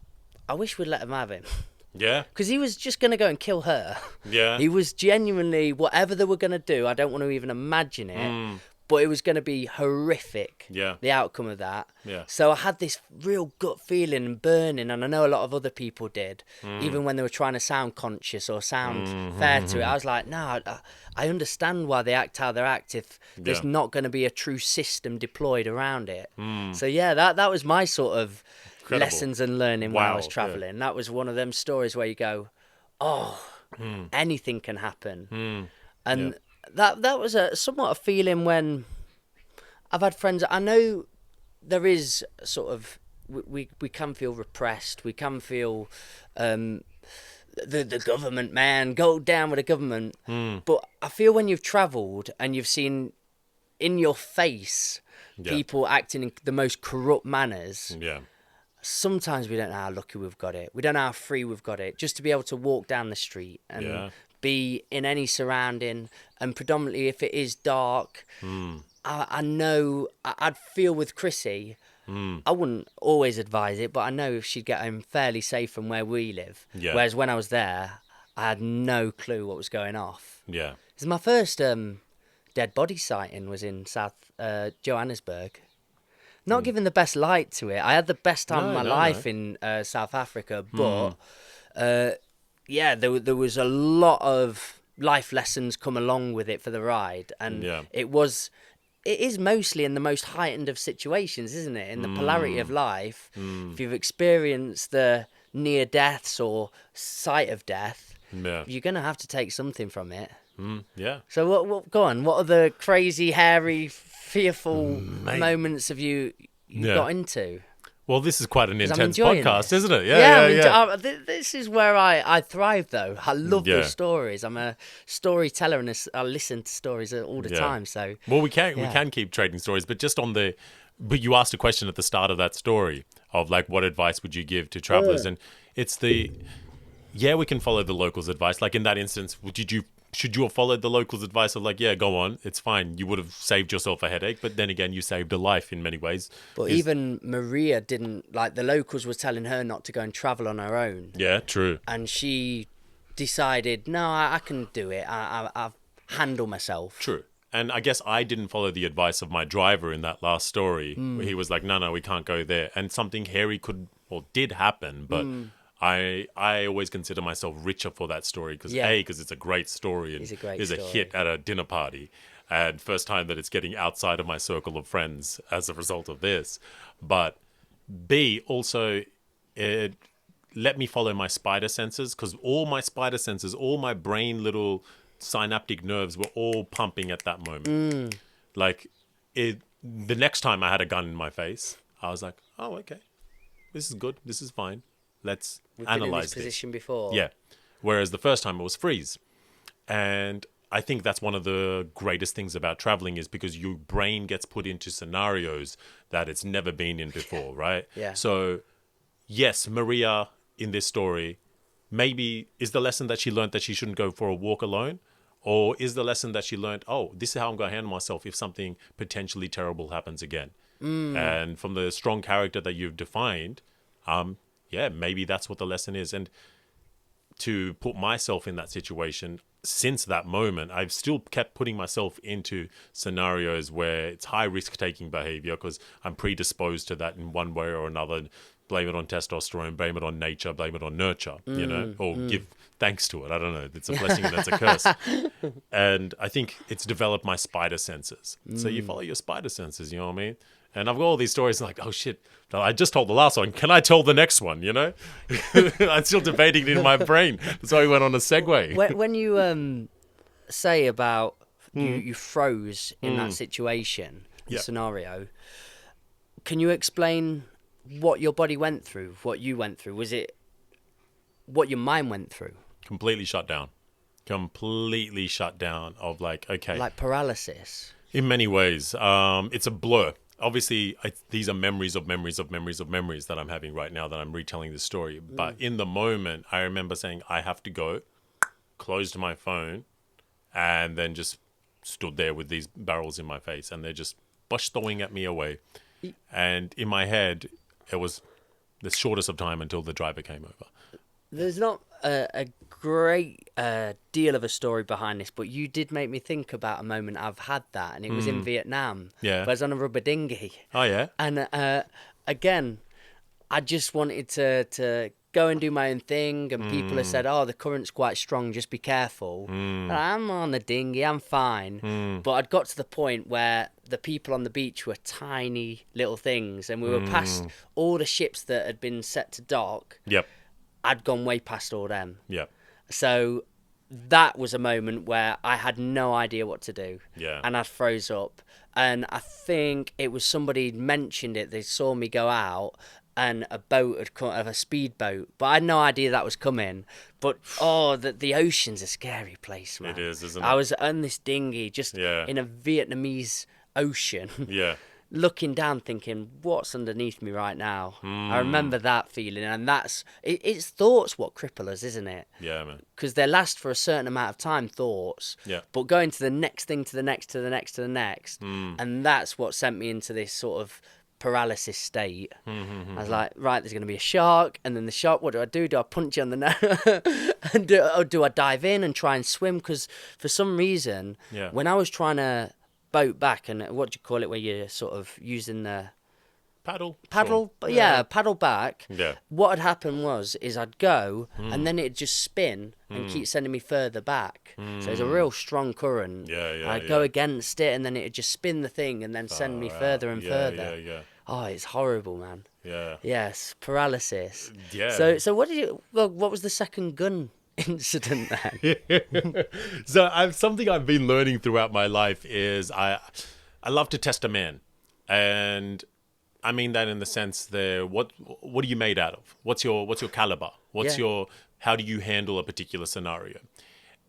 I wish we'd let him have him. Yeah. Because he was just going to go and kill her. Yeah. He was genuinely, whatever they were going to do, I don't want to even imagine it. But it was going to be horrific, the outcome of that. Yeah. So I had this real gut feeling and burning, and I know a lot of other people did, even when they were trying to sound conscious or sound fair to it. I was like, no, I understand why they act how they act if there's not going to be a true system deployed around it. So yeah, that was my sort of lessons and learning when I was travelling. That was one of them stories where you go, oh, anything can happen. And that was somewhat a feeling when I've had friends. I know there is sort of we can feel repressed. We can feel the government, man, go down with the government. But I feel when you've travelled and you've seen in your face people acting in the most corrupt manners. Yeah. Sometimes we don't know how lucky we've got it. We don't know how free we've got it. Just to be able to walk down the street and be in any surrounding, and predominantly if it is dark, I know I'd feel with Chrissy. I wouldn't always advise it, but I know she'd get home fairly safe from where we live. Yeah. Whereas when I was there, I had no clue what was going off. Yeah. It's my first dead body sighting was in South Johannesburg. Not giving the best light to it. I had the best time of my life in South Africa, but there was a lot of life lessons come along with it for the ride, and it is mostly in the most heightened of situations, isn't it? In the polarity of life, if you've experienced the near deaths or sight of death, you're gonna have to take something from it. Yeah. So what? Go on. What are the crazy, hairy, fearful moments have you got into? Well, this is quite an intense podcast, isn't it? This is where I thrive, though. I love those stories. I'm a storyteller, and I listen to stories all the time. So, well, we can keep trading stories, but just on the. But you asked a question at the start of that story of like, what advice would you give to travelers? And it's we can follow the locals' advice. Like in that instance, should you have followed the locals' advice of like, go on, it's fine. You would have saved yourself a headache, but then again, you saved a life in many ways. But even Maria didn't, like the locals were telling her not to go and travel on her own. Yeah, true. And she decided, no, I can do it. I've handle myself. True. And I guess I didn't follow the advice of my driver in that last story. Where he was like, no, we can't go there. And something hairy did happen, but I always consider myself richer for that story because it's a great story and is a hit at a dinner party, and first time that it's getting outside of my circle of friends as a result of this. But B, also it let me follow my spider senses, because all my spider senses, all my brain little synaptic nerves were all pumping at that moment. Like the next time I had a gun in my face, I was like, oh, okay, this is good, this is fine. Let's analyze been in this position before. Yeah. Whereas the first time it was freeze. And I think that's one of the greatest things about traveling is because your brain gets put into scenarios that it's never been in before, right? Yeah. So, yes, Maria in this story, maybe is the lesson that she learned that she shouldn't go for a walk alone? Or is the lesson that she learned, oh, this is how I'm going to handle myself if something potentially terrible happens again? And from the strong character that you've defined, maybe that's what the lesson is. And to put myself in that situation, since that moment, I've still kept putting myself into scenarios where it's high risk taking behavior because I'm predisposed to that in one way or another. blame it on testosterone, blame it on nature, blame it on nurture, or give thanks to it. I don't know. It's a blessing and it's a curse. And I think it's developed my spider senses. So you follow your spider senses, you know what I mean? And I've got all these stories like, oh shit, I just told the last one. Can I tell the next one, I'm still debating it in my brain. That's why we went on a segue. When you say about you froze in that situation, scenario, can you explain what your body went through, what you went through? Was it what your mind went through? Completely shut down of like, okay. Like paralysis? In many ways. It's a blur. Obviously, these are memories that I'm having right now that I'm retelling the story. But in the moment, I remember saying, I have to go, closed my phone, and then just stood there with these barrels in my face. And they're just bestowing at me away. And in my head, it was the shortest of time until the driver came over. There's not a great deal of a story behind this, but you did make me think about a moment I've had that, and it was in Vietnam. Yeah. Where I was on a rubber dinghy. Oh, yeah? And again, I just wanted to go and do my own thing, and people have said, oh, the current's quite strong, just be careful. And I'm on the dinghy, I'm fine. But I'd got to the point where the people on the beach were tiny little things, and we were past all the ships that had been set to dock. Yep. I'd gone way past all them. Yep. So that was a moment where I had no idea what to do. Yeah. And I froze up. And I think it was somebody mentioned it. They saw me go out and a boat had come, a speedboat. But I had no idea that was coming. But, the ocean's a scary place, man. It is, isn't it? I was on this dinghy just Yeah. in a Vietnamese ocean. Yeah. Looking down thinking, what's underneath me right now? I remember that feeling, and it's thoughts what cripple us, isn't it? Yeah, man. Because they last for a certain amount of time, thoughts, Yeah. but going to the next thing, to the next, to the next, to the next, and that's what sent me into this sort of paralysis state. I was like, right, there's going to be a shark, and then the shark, what do? Do I punch it on the nose? And do I dive in and try and swim? Because for some reason, when I was trying to boat back, and what do you call it where you're sort of using the paddle, but yeah, paddle back. Yeah. What had happened is I'd go and then it'd just spin and keep sending me further back. So it's a real strong current. I'd go against it and then it'd just spin the thing and then send me further and further. Oh, it's horrible, man. Yes, paralysis. So what was the second gun incident then? So something I've been learning throughout my life is I love to test a man, and I mean that in the sense that what are you made out of? What's your caliber? How do you handle a particular scenario?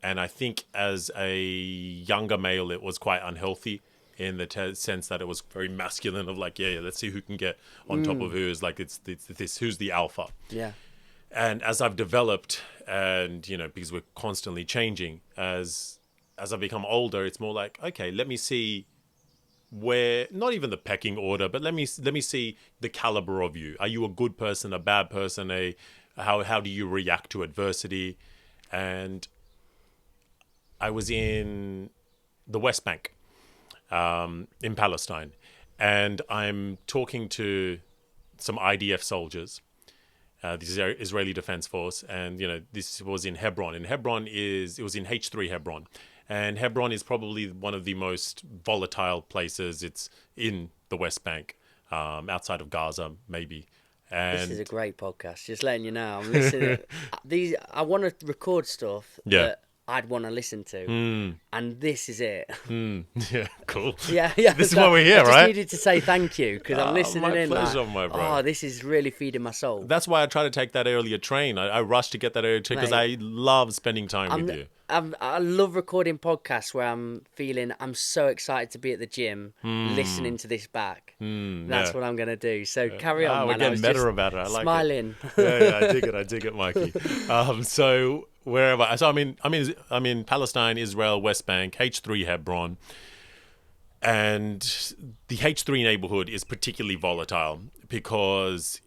And I think as a younger male, it was quite unhealthy in the sense that it was very masculine of like, let's see who can get on top of who. Is like it's this who's the alpha. Yeah. And as I've developed, and because we're constantly changing, as I've become older, it's more like, okay, let me see where, not even the pecking order, but let me see the caliber of you. Are you a good person, a bad person? How do you react to adversity? And I was in the West Bank, in Palestine, and I'm talking to some IDF soldiers. This is Israeli Defense Force, and this was in Hebron. And it was in H3 Hebron, and Hebron is probably one of the most volatile places. It's in the West Bank, outside of Gaza, maybe. And this is a great podcast. Just letting you know, I'm listening. I want to record stuff that I'd want to listen to, and this is it. Yeah, cool. Yeah. This is why we're here, I just right? needed to say thank you because I'm listening my in. Pleasure, like, my bro. Oh, this is really feeding my soul. That's why I try to take that earlier train. I rushed to get that earlier train because I love spending time with you. I love recording podcasts where I'm so excited to be at the gym, listening to this back. That's what I'm going to do. So carry on, man. We're getting better about it. I like smiling. It. I dig it, Mikey. So wherever, so I'm in Palestine, Israel, West Bank, H3 Hebron, and the H3 neighborhood is particularly volatile because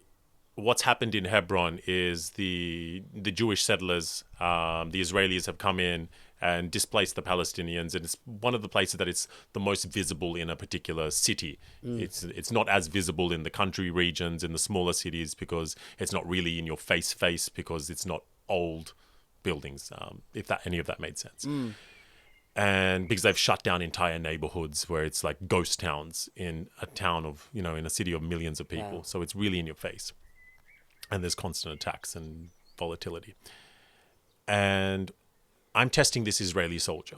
what's happened in Hebron is the Jewish settlers, the Israelis have come in and displace the Palestinians. And it's one of the places that it's the most visible in a particular city. It's not as visible in the country regions, in the smaller cities, because it's not really in your face, because it's not old buildings, if that any of that made sense. And because they've shut down entire neighborhoods where it's like ghost towns in a town of, in a city of millions of people. Wow. So it's really in your face. And there's constant attacks and volatility. And I'm testing this Israeli soldier.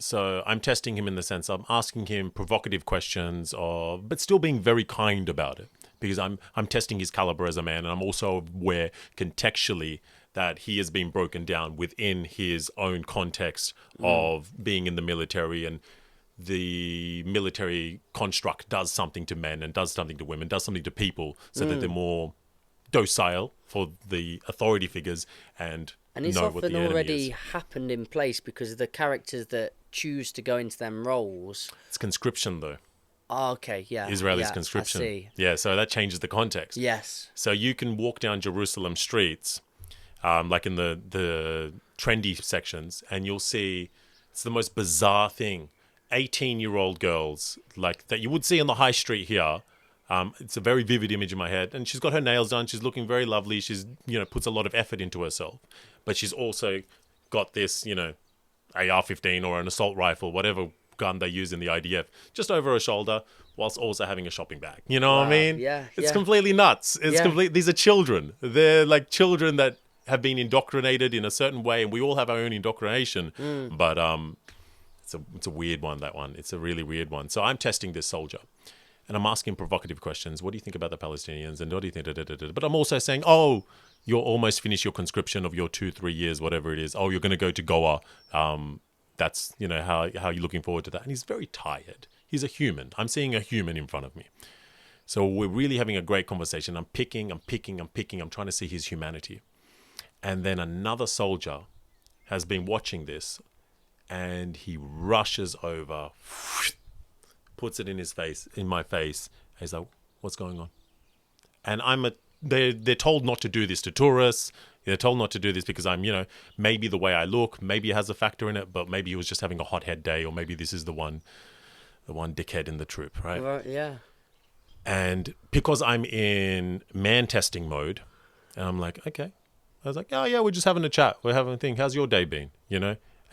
So I'm testing him in the sense I'm asking him provocative questions, but still being very kind about it, because I'm testing his caliber as a man, and I'm also aware contextually that he has been broken down within his own context of being in the military, and the military construct does something to men and does something to women, does something to people, so that they're more docile for the authority figures and it's know what the often enemy already is. happened in place because of the characters that choose to go into them roles. It's conscription, though. Oh, okay, yeah. Israeli's yeah, conscription. I see. Yeah, so that changes the context. Yes. So you can walk down Jerusalem streets, like in the trendy sections, and you'll see it's the most bizarre thing. 18-year-old girls, like that you would see on the high street here. It's a very vivid image in my head. And she's got her nails done. She's looking very lovely. She's, puts a lot of effort into herself. But she's also got this, AR-15 or an assault rifle, whatever gun they use in the IDF, just over her shoulder, whilst also having a shopping bag. You know what I mean? Yeah, It's yeah. completely nuts. It's Yeah. These are children. They're like children that have been indoctrinated in a certain way, and we all have our own indoctrination. But it's a weird one, that one. It's a really weird one. So I'm testing this soldier. And I'm asking provocative questions. What do you think about the Palestinians? And what do you think? But I'm also saying, you're almost finished your conscription of your 2-3 years, whatever it is. Oh, you're going to go to Goa. That's, how you're looking forward to that. And he's very tired. He's a human. I'm seeing a human in front of me. So we're really having a great conversation. I'm picking. I'm trying to see his humanity. And then another soldier has been watching this, and he rushes over, puts it in my face. And he's like, "What's going on?" And they're told not to do this to tourists. They're told not to do this because I'm, maybe the way I look, maybe it has a factor in it, but maybe he was just having a hothead day, or maybe this is the one dickhead in the troop, right? Right, yeah. And because I'm in man testing mode, and I'm like, okay. I was like, oh yeah, we're just having a chat. We're having a thing. How's your day been?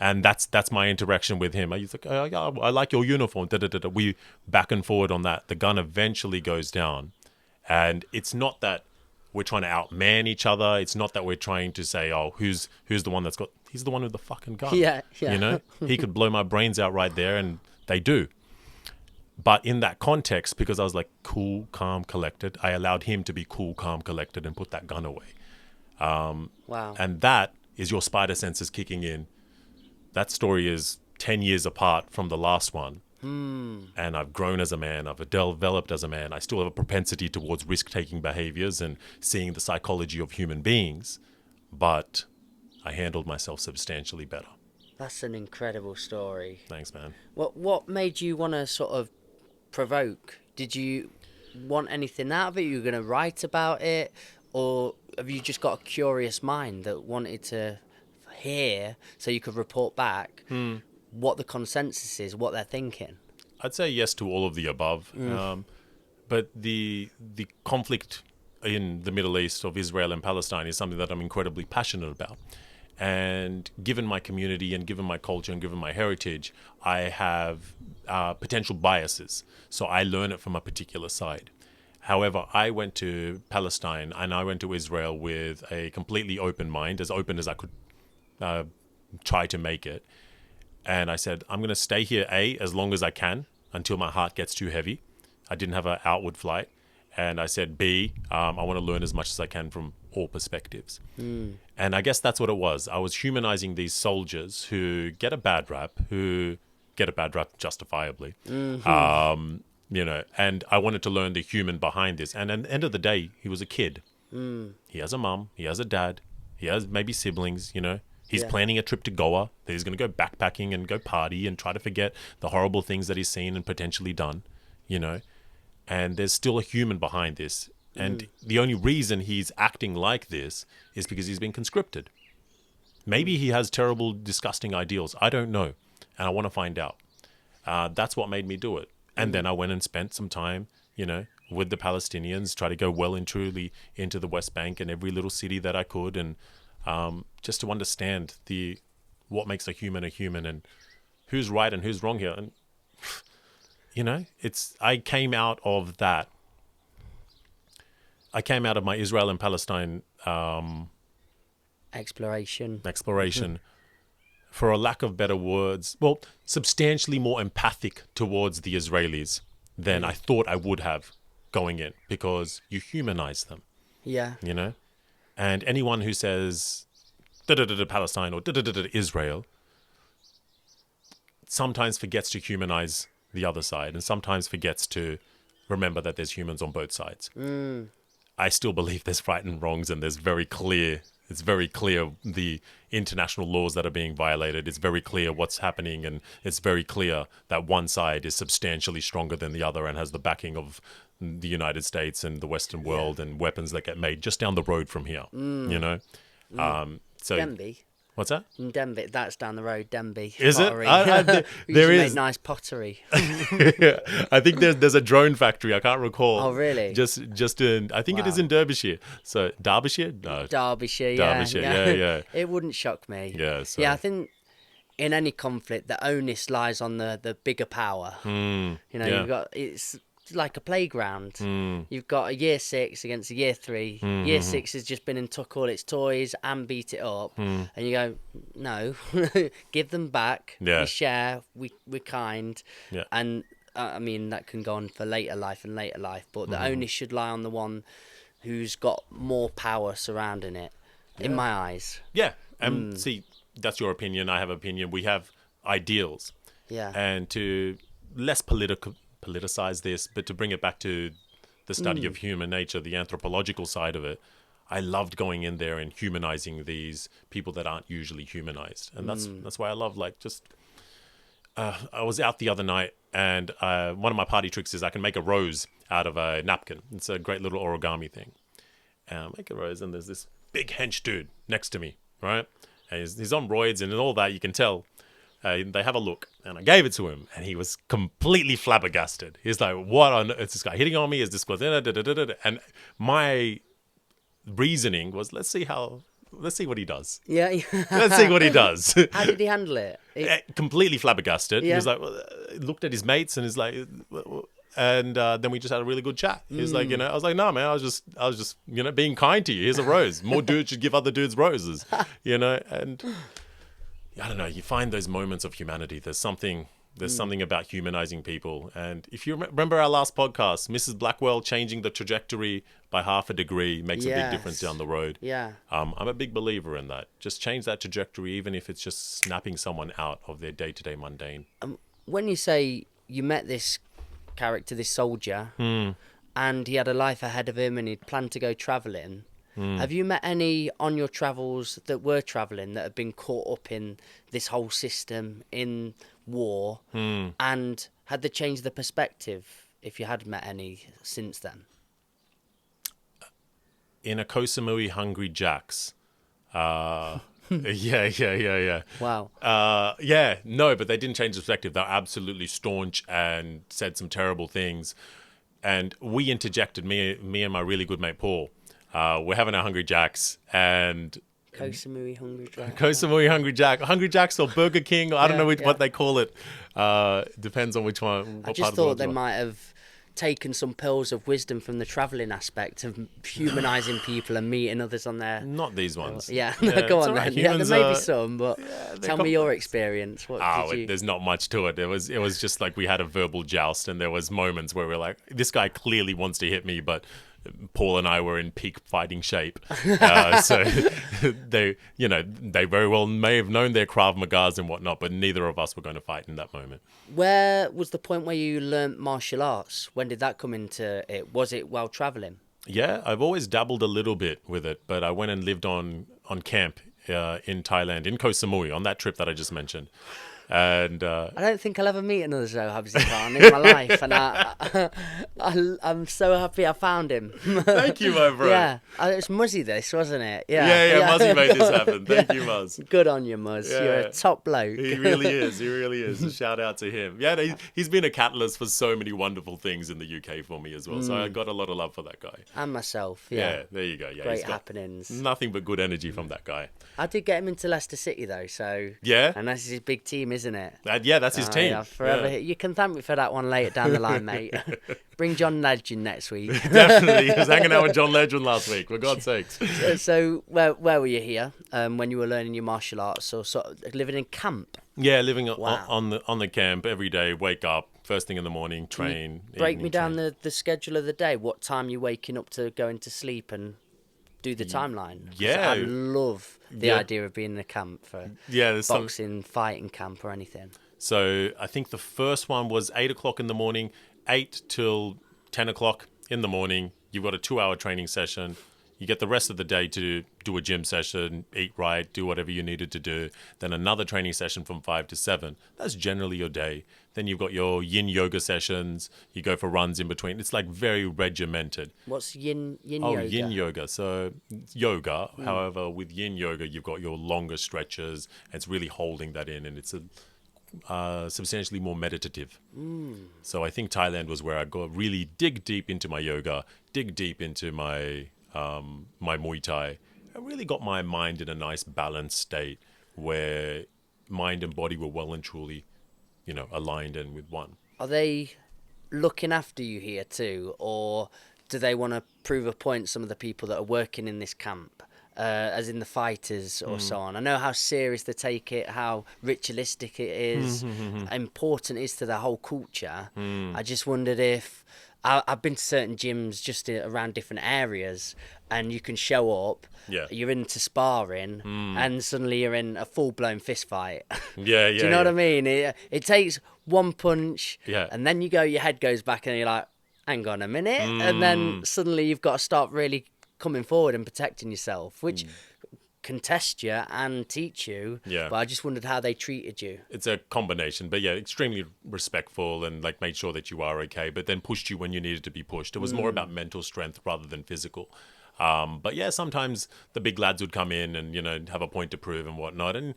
And that's my interaction with him. I was like, oh, yeah, I like your uniform. We back and forward on that. The gun eventually goes down. And it's not that we're trying to outman each other. It's not that we're trying to say, oh, who's the one that's got... He's the one with the fucking gun. Yeah. He could blow my brains out right there, and they do. But in that context, because I was like cool, calm, collected, I allowed him to be cool, calm, collected and put that gun away. Wow. And that is your spider senses kicking in. That story is 10 years apart from the last one. And I've grown as a man. I've developed as a man. I still have a propensity towards risk-taking behaviors and seeing the psychology of human beings. But I handled myself substantially better. That's an incredible story. Thanks, man. What made you want to sort of provoke? Did you want anything out of it? You were going to write about it? Or have you just got a curious mind that wanted to hear so you could report back what the consensus is, what they're thinking? I'd say yes to all of the above. But the conflict in the Middle East of Israel and Palestine is something that I'm incredibly passionate about. And given my community and given my culture and given my heritage, I have potential biases. So I learn it from a particular side. However, I went to Palestine and I went to Israel with a completely open mind, as open as I could try to make it. And I said, I'm going to stay here, as long as I can, until my heart gets too heavy. I didn't have an outward flight. And I said, B, I want to learn as much as I can from all perspectives. And I guess that's what it was. I was humanizing these soldiers who get a bad rap justifiably. And I wanted to learn the human behind this. And at the end of the day, he was a kid. He has a mum, he has a dad, he has maybe siblings, He's planning a trip to Goa. That he's going to go backpacking and go party and try to forget the horrible things that he's seen and potentially done, And there's still a human behind this. And the only reason he's acting like this is because he's been conscripted. Maybe he has terrible, disgusting ideals. I don't know. And I want to find out. That's what made me do it. And then I went and spent some time, with the Palestinians, try to go well and truly into the West Bank and every little city that I could. And just to understand what makes a human and who's right and who's wrong here. And, I came out of that. I came out of my Israel and Palestine exploration for a lack of better words, substantially more empathic towards the Israelis than I thought I would have going in, because you humanize them. Yeah. And anyone who says Palestine or Israel sometimes forgets to humanize the other side and sometimes forgets to remember that there's humans on both sides. I still believe there's right and wrongs, and it's very clear the international laws that are being violated. It's very clear what's happening, and it's very clear that one side is substantially stronger than the other and has the backing of the United States and the Western world and weapons that get made just down the road from here, So Denby. What's that? Denby, that's down the road. Denby. Is pottery. it? We There used to is. make nice pottery. I think there's a drone factory. I can't recall. Oh, really? Just in. I think it is Wow. in Derbyshire. So Derbyshire? No. Derbyshire, yeah. Derbyshire, yeah. It wouldn't shock me. Yeah. So. Yeah, I think in any conflict, the onus lies on the bigger power. You've got, it's like a playground. You've got a year 6 against a year 3. Year 6 has just been and took all its toys and beat it up. And you go, no, give them back. Yeah. We share, we're kind. Yeah. And I mean, that can go on for later life, but the onus should lie on the one who's got more power surrounding it, in my eyes. Yeah. And see, that's your opinion. I have opinion. We have ideals. Yeah. And to less politicize this, but to bring it back to the study of human nature, the anthropological side of it, I loved going in there and humanizing these people that aren't usually humanized. And that's why I love, I was out the other night, and one of my party tricks is I can make a rose out of a napkin. It's a great little origami thing. And I make a rose, and there's this big hench dude next to me, right? And he's on roids and all that, you can tell. They have a look, and I gave it to him, and he was completely flabbergasted. He's like, "What on? Is this guy hitting on me? Is this?" And my reasoning was, let's see what he does. Yeah. Let's see what he does. How did he handle it? Completely flabbergasted. Yeah. He was like, looked at his mates, and he's like, and then we just had a really good chat. He was like, I was like, no, man, I was just, being kind to you. Here's a rose. More dudes should give other dudes roses, and. I don't know, you find those moments of humanity. There's something about humanizing people. And if you remember our last podcast, Mrs. Blackwell changing the trajectory by half a degree makes a big difference down the road. Yeah. I'm a big believer in that. Just change that trajectory, even if it's just snapping someone out of their day-to-day mundane. When you say you met this character, this soldier, and he had a life ahead of him and he'd planned to go travelling, have you met any on your travels that were travelling that have been caught up in this whole system, in war, and had they changed the perspective, if you had met any since then? In a Koh Samui Hungry Jacks. Yeah. Wow. No, but they didn't change the perspective. They're absolutely staunch and said some terrible things. And we interjected, me and my really good mate Paul. We're having our Hungry Jacks, and Koh Samui Hungry Jack. Koh Samui Hungry Jacks or Burger King, or I don't know what they call it. Depends on which one. I just thought they might have taken some pearls of wisdom from the travelling aspect of humanising people and meeting others on their... Not these ones. Yeah, go on right. then. Yeah, there may be some, but tell me your experience. There's not much to it. It was just like we had a verbal joust, and there was moments where we're like, this guy clearly wants to hit me, but Paul and I were in peak fighting shape. So they very well may have known their Krav Magas and whatnot, but neither of us were going to fight in that moment. Where was the point where you learnt martial arts? When did that come into it? Was it while travelling? Yeah, I've always dabbled a little bit with it, but I went and lived on camp in Thailand, in Koh Samui, on that trip that I just mentioned. And I don't think I'll ever meet another Zohab Zee Khan in my life, and I'm so happy I found him. thank you, my bro. Yeah, it's Muzzy this, wasn't it? Yeah, Muzzy made this happen. Thank you, Muzz. Good on you, Muzz. Yeah. You're a top bloke. He really is. He really is. A shout out to him. Yeah, he's been a catalyst for so many wonderful things in the UK for me as well. So I got a lot of love for that guy. And myself, Yeah, there you go. Yeah, Great he's got happenings. nothing but good energy from that guy. I did get him into Leicester City though, so Yeah? and that's his big team, isn't it? Yeah, that's his team. Yeah, forever. Yeah. You can thank me for that one later down the line, mate. Bring John Legend next week. Definitely. He was hanging out with John Legend last week, for God's sakes. So where were you here when you were learning your martial arts, or sort of living in camp? Yeah, living Wow. on the camp every day, wake up, first thing in the morning, train. Break evening me down train. the schedule of the day. What time you waking up to going to sleep, and do the timeline. 'Cause Yeah. I love the Yeah. idea of being in a camp for Yeah, there's some. boxing, fighting camp, or anything. So I think the first one was 8 o'clock in the morning, 8 till 10 o'clock in the morning. You've got a 2-hour training session. You get the rest of the day to do a gym session, eat right, do whatever you needed to do. Then another training session from 5 to 7. That's generally your day. Then you've got your yin yoga sessions. You go for runs in between. It's like very regimented. What's yin Oh, yoga? yin yoga. So yoga. However, with yin yoga, you've got your longer stretches. And it's really holding that in, and it's substantially more meditative. So I think Thailand was where I got really dig deep into my yoga, dig deep into my my Muay Thai. I really got my mind in a nice balanced state where mind and body were well and truly, aligned and with one. Are they looking after you here too, or do they want to prove a point, some of the people that are working in this camp, as in the fighters or so on? I know how serious they take it, how ritualistic it is, important it is to the whole culture. I just wondered if... I've been to certain gyms just around different areas, and you can show up, you're into sparring, and suddenly you're in a full-blown fist fight. Yeah, Do you know what I mean? It takes one punch, and then your head goes back, and you're like, hang on a minute, and then suddenly you've got to start really coming forward and protecting yourself, which can test you and teach you. But I just wondered how they treated you. It's a combination, but extremely respectful and made sure that you are okay, but then pushed you when you needed to be pushed. It was more about mental strength rather than physical. But sometimes the big lads would come in and have a point to prove and whatnot, and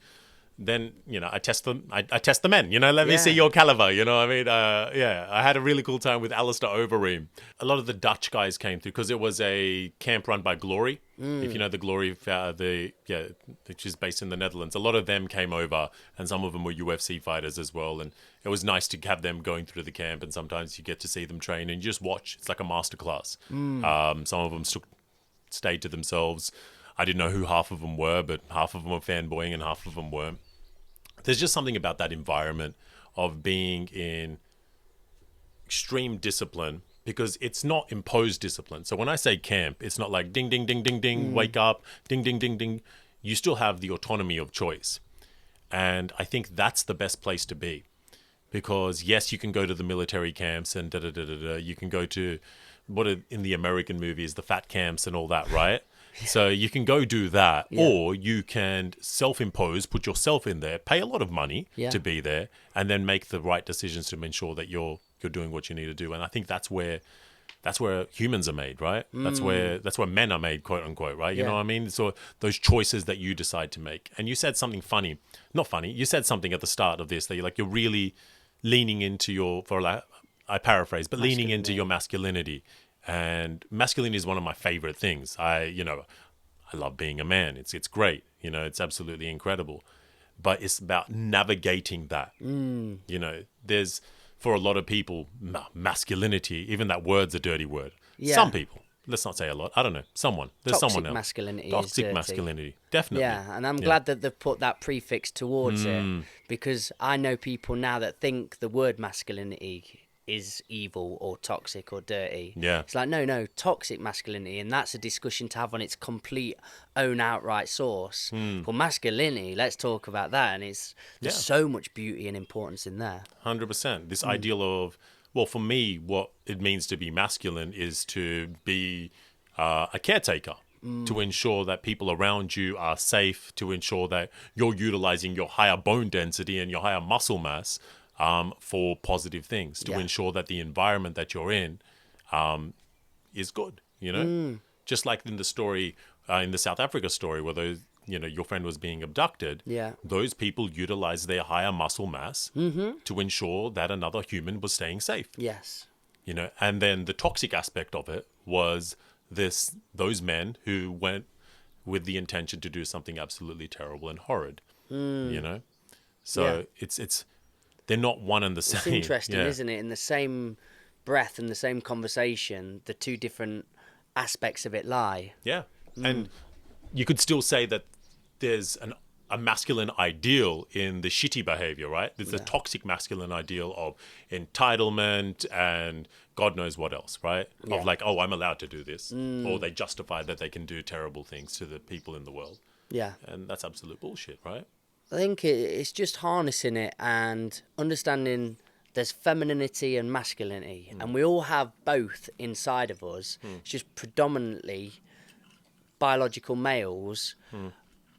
then I test them. I test the men. Let me see your caliber. I had a really cool time with Alistair Overeem. A lot of the Dutch guys came through because it was a camp run by Glory. If you know the Glory, which is based in the Netherlands. A lot of them came over, and some of them were UFC fighters as well. And it was nice to have them going through the camp. And sometimes you get to see them train and you just watch. It's like a masterclass. Some of them stayed to themselves. I didn't know who half of them were, but half of them were fanboying and half of them weren't. There's just something about that environment of being in extreme discipline, because it's not imposed discipline. So when I say camp, it's not like ding, ding, ding, ding, ding, wake up, ding, ding, ding, ding. You still have the autonomy of choice. And I think that's the best place to be. Because yes, you can go to the military camps and you can go to what are in the American movies, the fat camps and all that, right? So you can go do that, or you can self-impose, put yourself in there, pay a lot of money to be there, and then make the right decisions to ensure that you're doing what you need to do. And I think that's where humans are made, right? That's where men are made, quote unquote, right? You know what I mean? So those choices that you decide to make. And you said something not funny. You said something at the start of this that you're really leaning into I paraphrase, but leaning into your masculinity. And masculinity is one of my favorite things. I love being a man. It's great. It's absolutely incredible. But it's about navigating that. There's, for a lot of people, masculinity, even that word's a dirty word. Some people, let's not say a lot. I don't know. There's someone else. Masculinity Toxic is dirty. masculinity. Definitely. Yeah, and I'm glad that they've put that prefix towards it, because I know people now that think the word masculinity is evil or toxic or dirty. Yeah. It's like, no, toxic masculinity, and that's a discussion to have on its complete own outright source. But masculinity, let's talk about that, and there's so much beauty and importance in there. 100%. This ideal of, for me, what it means to be masculine is to be a caretaker. to ensure that people around you are safe, to ensure that you're utilizing your higher bone density and your higher muscle mass for positive things, to ensure that the environment that you're in is good, you know? Just like in the story, in the South Africa story, where those, you know, your friend was being abducted, those people utilized their higher muscle mass to ensure that another human was staying safe. Yes. You know, and then the toxic aspect of it was those men who went with the intention to do something absolutely terrible and horrid. You know, so it's they're not one and the same. It's interesting, isn't it? In the same breath and the same conversation, the two different aspects of it lie. Yeah, and you could still say that there's a masculine ideal in the shitty behavior, right? There's a toxic masculine ideal of entitlement and God knows what else, right? Of like, oh, I'm allowed to do this. Or they justify that they can do terrible things to the people in the world. Yeah. And that's absolute bullshit, right? I think it's just harnessing it and understanding there's femininity and masculinity. And we all have both inside of us. It's just predominantly biological males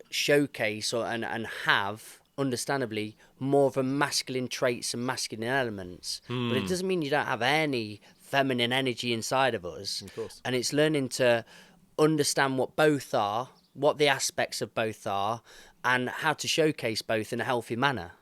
showcase and have, understandably, more of a masculine traits and masculine elements. But it doesn't mean you don't have any feminine energy inside of us. Of course. And it's learning to understand what both are, what the aspects of both are, and how to showcase both in a healthy manner.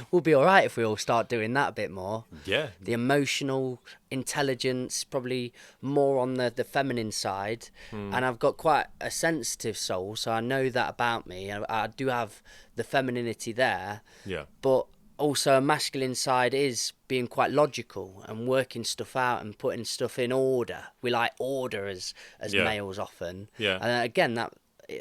We'll be all right if we all start doing that a bit more. Yeah. The emotional intelligence, probably more on the feminine side. And I've got quite a sensitive soul, so I know that about me. I do have the femininity there. Yeah. But also a masculine side is being quite logical and working stuff out and putting stuff in order. We like order as males often. Yeah. And again, that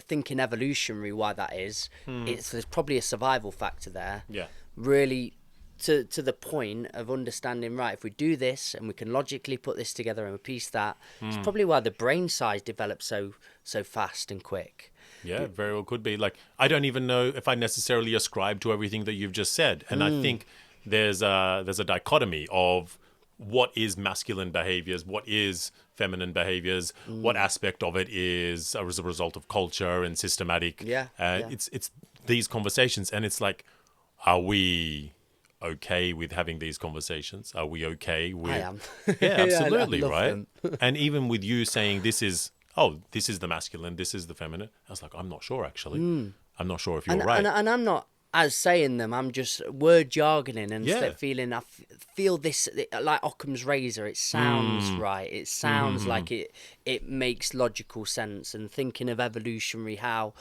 thinking evolutionary why that is, there's probably a survival factor there. Yeah. Really to the point of understanding, right, if we do this and we can logically put this together and we piece that, it's probably why the brain size develops so fast and quick. Yeah, very well could be. Like, I don't even know if I necessarily ascribe to everything that you've just said. And I think there's a dichotomy of what is masculine behaviors, what is feminine behaviors, what aspect of it is as a result of culture and systematic. It's these conversations, and it's like, are we okay with having these conversations? Are we okay with... I am. Yeah, absolutely, I love right? And even with you saying this is the masculine, this is the feminine, I was like, I'm not sure, actually. I'm not sure if you're right. And I'm not as saying them, I'm just word jargoning and feeling, I feel this, like Occam's razor, it sounds right. It sounds like it makes logical sense, and thinking of evolutionary, how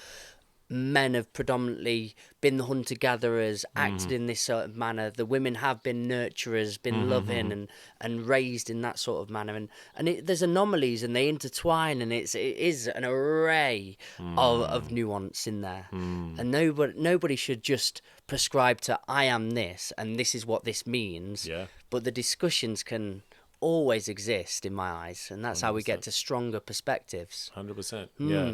men have predominantly been the hunter-gatherers, acted in this sort of manner. The women have been nurturers, been loving and raised in that sort of manner. And there's anomalies and they intertwine, and it is an array of nuance in there. And nobody should just prescribe to, I am this and this is what this means. Yeah. But the discussions can always exist in my eyes, and that's 100%. How we get to stronger perspectives. 100%. Yeah.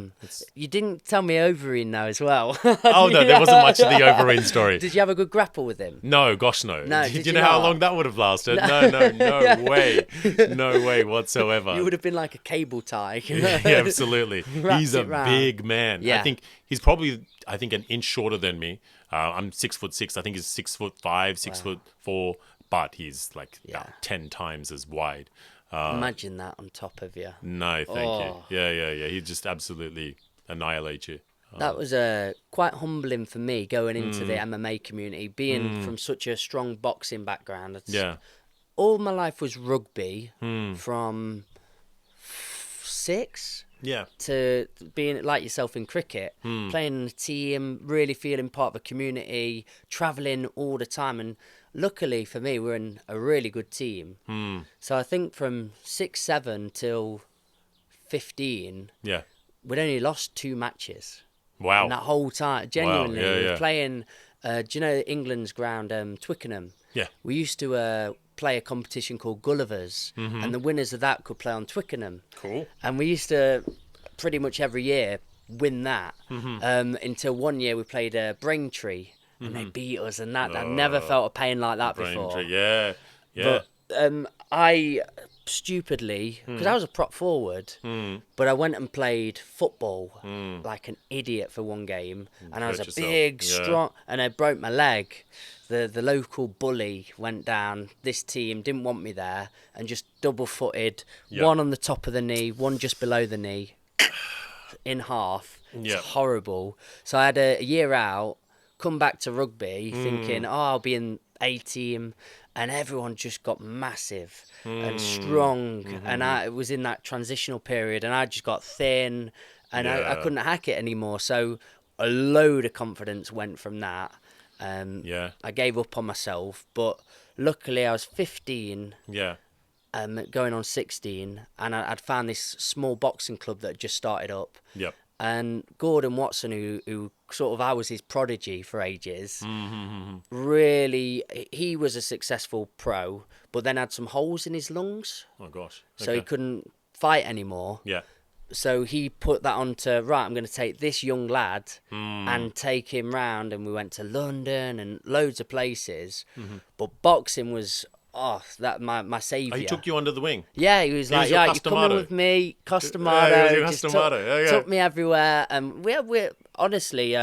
You didn't tell me Overeem now as well. Oh no, there wasn't much of the Overeem story. Did you have a good grapple with him? No, gosh no. Did you know how long that would have lasted? No way. No way whatsoever. You would have been like a cable tie. Yeah, absolutely. He's a big man. Yeah. I think he's probably an inch shorter than me. I'm 6'6". I think he's 6'5", 6'4". But he's like about 10 times as wide. Imagine that on top of you. No, thank you. Yeah. He'd just absolutely annihilate you. That was quite humbling for me going into the MMA community, being from such a strong boxing background. All my life was rugby from 6 to being like yourself in cricket, playing in a team, really feeling part of a community, travelling all the time. And luckily for me, we're in a really good team. So I think from 6, 7 till 15, we'd only lost 2 matches. Wow. And that whole time, genuinely, Wow. we were playing, do you know England's ground, Twickenham? Yeah. We used to play a competition called Gulliver's, and the winners of that could play on Twickenham. Cool. And we used to pretty much every year win that, until one year we played Braintree, and they beat us, and that I never felt a pain like that before. Yeah. But I stupidly, because I was a prop forward, but I went and played football like an idiot for one game, and I was a big, strong, and I broke my leg. The local bully went down. This team didn't want me there, and just double-footed, one on the top of the knee, one just below the knee, in half. It's horrible. So I had a year out, come back to rugby, thinking, I'll be in A team, and everyone just got massive and strong, and I was in that transitional period, and I just got thin, and I couldn't hack it anymore. So a load of confidence went from that. I gave up on myself, but luckily I was 15, going on 16, and I'd found this small boxing club that had just started up. And Gordon Watson, who sort of, I was his prodigy for ages, really, he was a successful pro, but then had some holes in his lungs. Oh, gosh. Okay. So he couldn't fight anymore. So he put that on to, right, I'm going to take this young lad and take him round, and we went to London and loads of places. But boxing was... that my saviour. He took you under the wing. Yeah, he was like, you're coming with me, Costamado. Just took me everywhere. And we're honestly,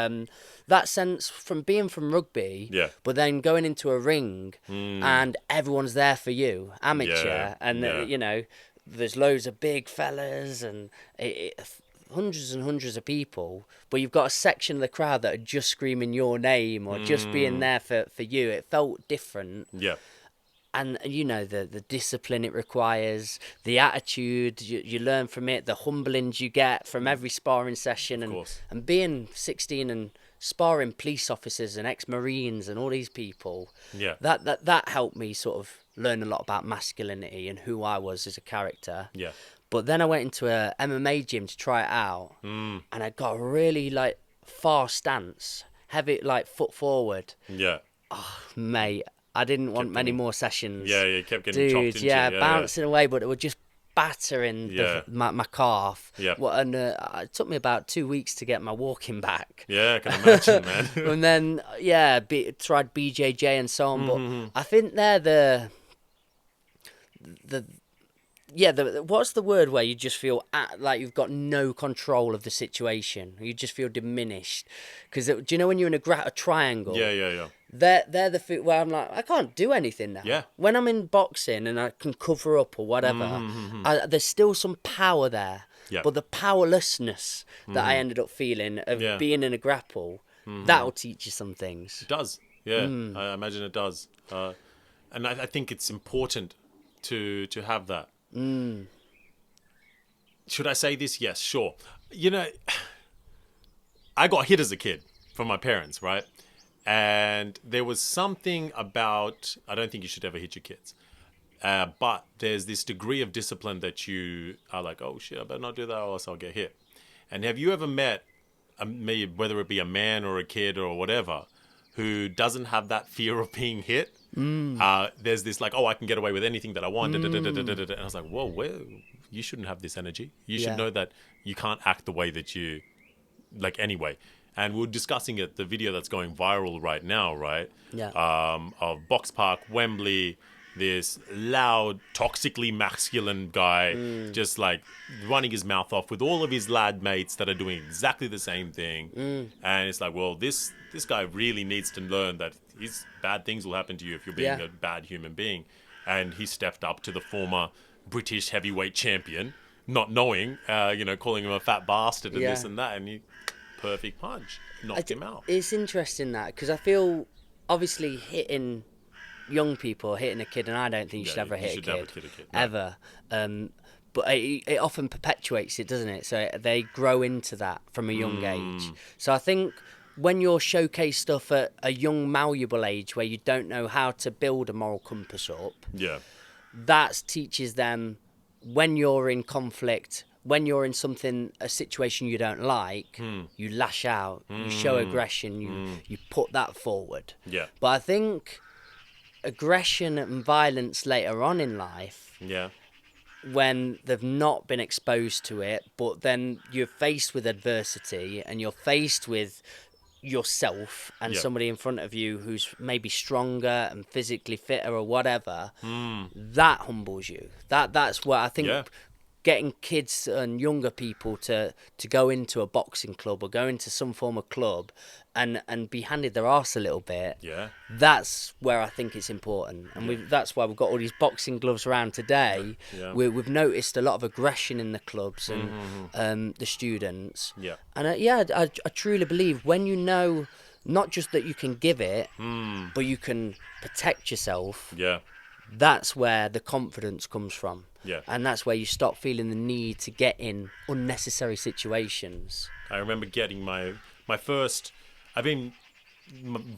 that sense from being from rugby, but then going into a ring and everyone's there for you, amateur, and you know, there's loads of big fellas and hundreds and hundreds of people, but you've got a section of the crowd that are just screaming your name or just being there for you. It felt different. And, you know, the discipline it requires, the attitude you learn from it, the humblings you get from every sparring session. And being 16 and sparring police officers and ex-Marines and all these people, that helped me sort of learn a lot about masculinity and who I was as a character. But then I went into a MMA gym to try it out, and I got a really, like, fast stance, heavy, like, foot forward. Oh, mate. I didn't want many more sessions. You kept getting chopped into. Bouncing away, but it would just battering my calf. And it took me about 2 weeks to get my walking back. I can imagine, man. And then, tried BJJ and so on. But I think they're the what's the word where you just feel like you've got no control of the situation? You just feel diminished. Because do you know when you're in a triangle? They're the where I'm like, I can't do anything now. When I'm in boxing and I can cover up or whatever, there's still some power there. But the powerlessness that I ended up feeling of being in a grapple, that'll teach you some things. It does. I imagine it does. And I think it's important to have that. Should I say this? Yes, sure. You know, I got hit as a kid from my parents, right? And there was something about, I don't think you should ever hit your kids. But there's this degree of discipline that you are like, oh shit, I better not do that or else I'll get hit. And have you ever met, whether it be a man or a kid or whatever, who doesn't have that fear of being hit? There's this like, oh, I can get away with anything that I want. And I was like, whoa, you shouldn't have this energy. You should know that you can't act the way that you, like, anyway. And we were discussing it, the video that's going viral right now, right? Of Box Park, Wembley, this loud, toxically masculine guy just like running his mouth off with all of his lad mates that are doing exactly the same thing. And it's like, well, this guy really needs to learn that bad things will happen to you if you're being a bad human being. And he stepped up to the former British heavyweight champion, not knowing, calling him a fat bastard and this and that. And he... perfect punch, knocked him out. It's interesting that, because I feel obviously hitting young people, hitting a kid, and I don't think you should ever hit a kid, ever. But it often perpetuates it, doesn't it? So they grow into that from a young age. So I think when you're showcase stuff at a young, malleable age where you don't know how to build a moral compass up, that teaches them when you're in conflict. When you're in a situation you don't like, you lash out, you show aggression, you put that forward. But I think aggression and violence later on in life, when they've not been exposed to it, but then you're faced with adversity and you're faced with yourself and Yeah. somebody in front of you who's maybe stronger and physically fitter or whatever, that humbles you. That's what I think. Yeah. Getting kids and younger people to go into a boxing club or go into some form of club and be handed their arse a little bit. Yeah. That's where I think it's important, and that's why we've got all these boxing gloves around today. Yeah. We've noticed a lot of aggression in the clubs and the students. Yeah. And I truly believe when you know not just that you can give it, but you can protect yourself. Yeah. That's where the confidence comes from. Yeah. And that's where you stop feeling the need to get in unnecessary situations. I remember getting my first. I've been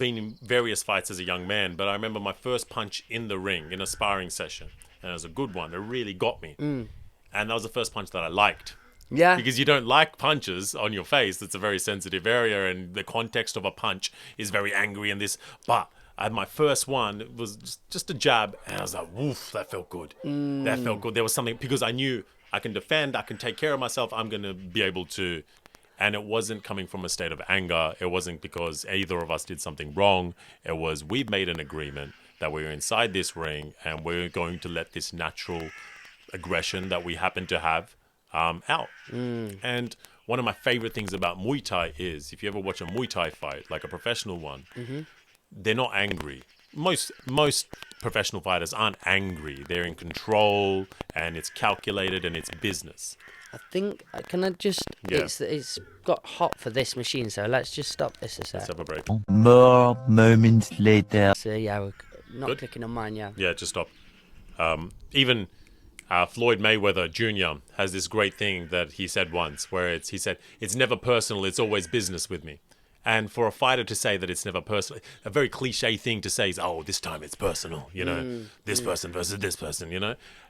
in various fights as a young man, but I remember my first punch in the ring in a sparring session, and it was a good one. It really got me, and that was the first punch that I liked. Yeah. Because you don't like punches on your face. It's a very sensitive area, and the context of a punch is very angry and this. But I had my first one. It was just a jab, and I was like, "Woof, that felt good. That felt good." There was something because I knew I can defend, I can take care of myself. I'm gonna be able to, and it wasn't coming from a state of anger. It wasn't because either of us did something wrong. It was we've made an agreement that we're inside this ring, and we're going to let this natural aggression that we happen to have out. And one of my favorite things about Muay Thai is if you ever watch a Muay Thai fight, like a professional one, they're not angry. Most professional fighters aren't angry. They're in control, and it's calculated, and it's business. I think, can I just, Yeah. it's got hot for this machine, so let's just stop this a sec. Let's have a break. More moments later. So yeah, we're not Good. clicking on mine, yeah. Yeah, just stop. Even Floyd Mayweather Jr. has this great thing that he said once, where he said, "It's never personal. It's always business with me." And for a fighter to say that it's never personal, a very cliche thing to say is, "Oh, this time it's personal." This person versus this person.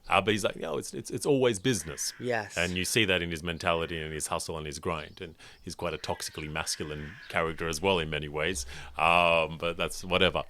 But he's like, "No, it's always business." Yes. And you see that in his mentality and his hustle and his grind. And he's quite a toxically masculine character as well in many ways. But that's whatever.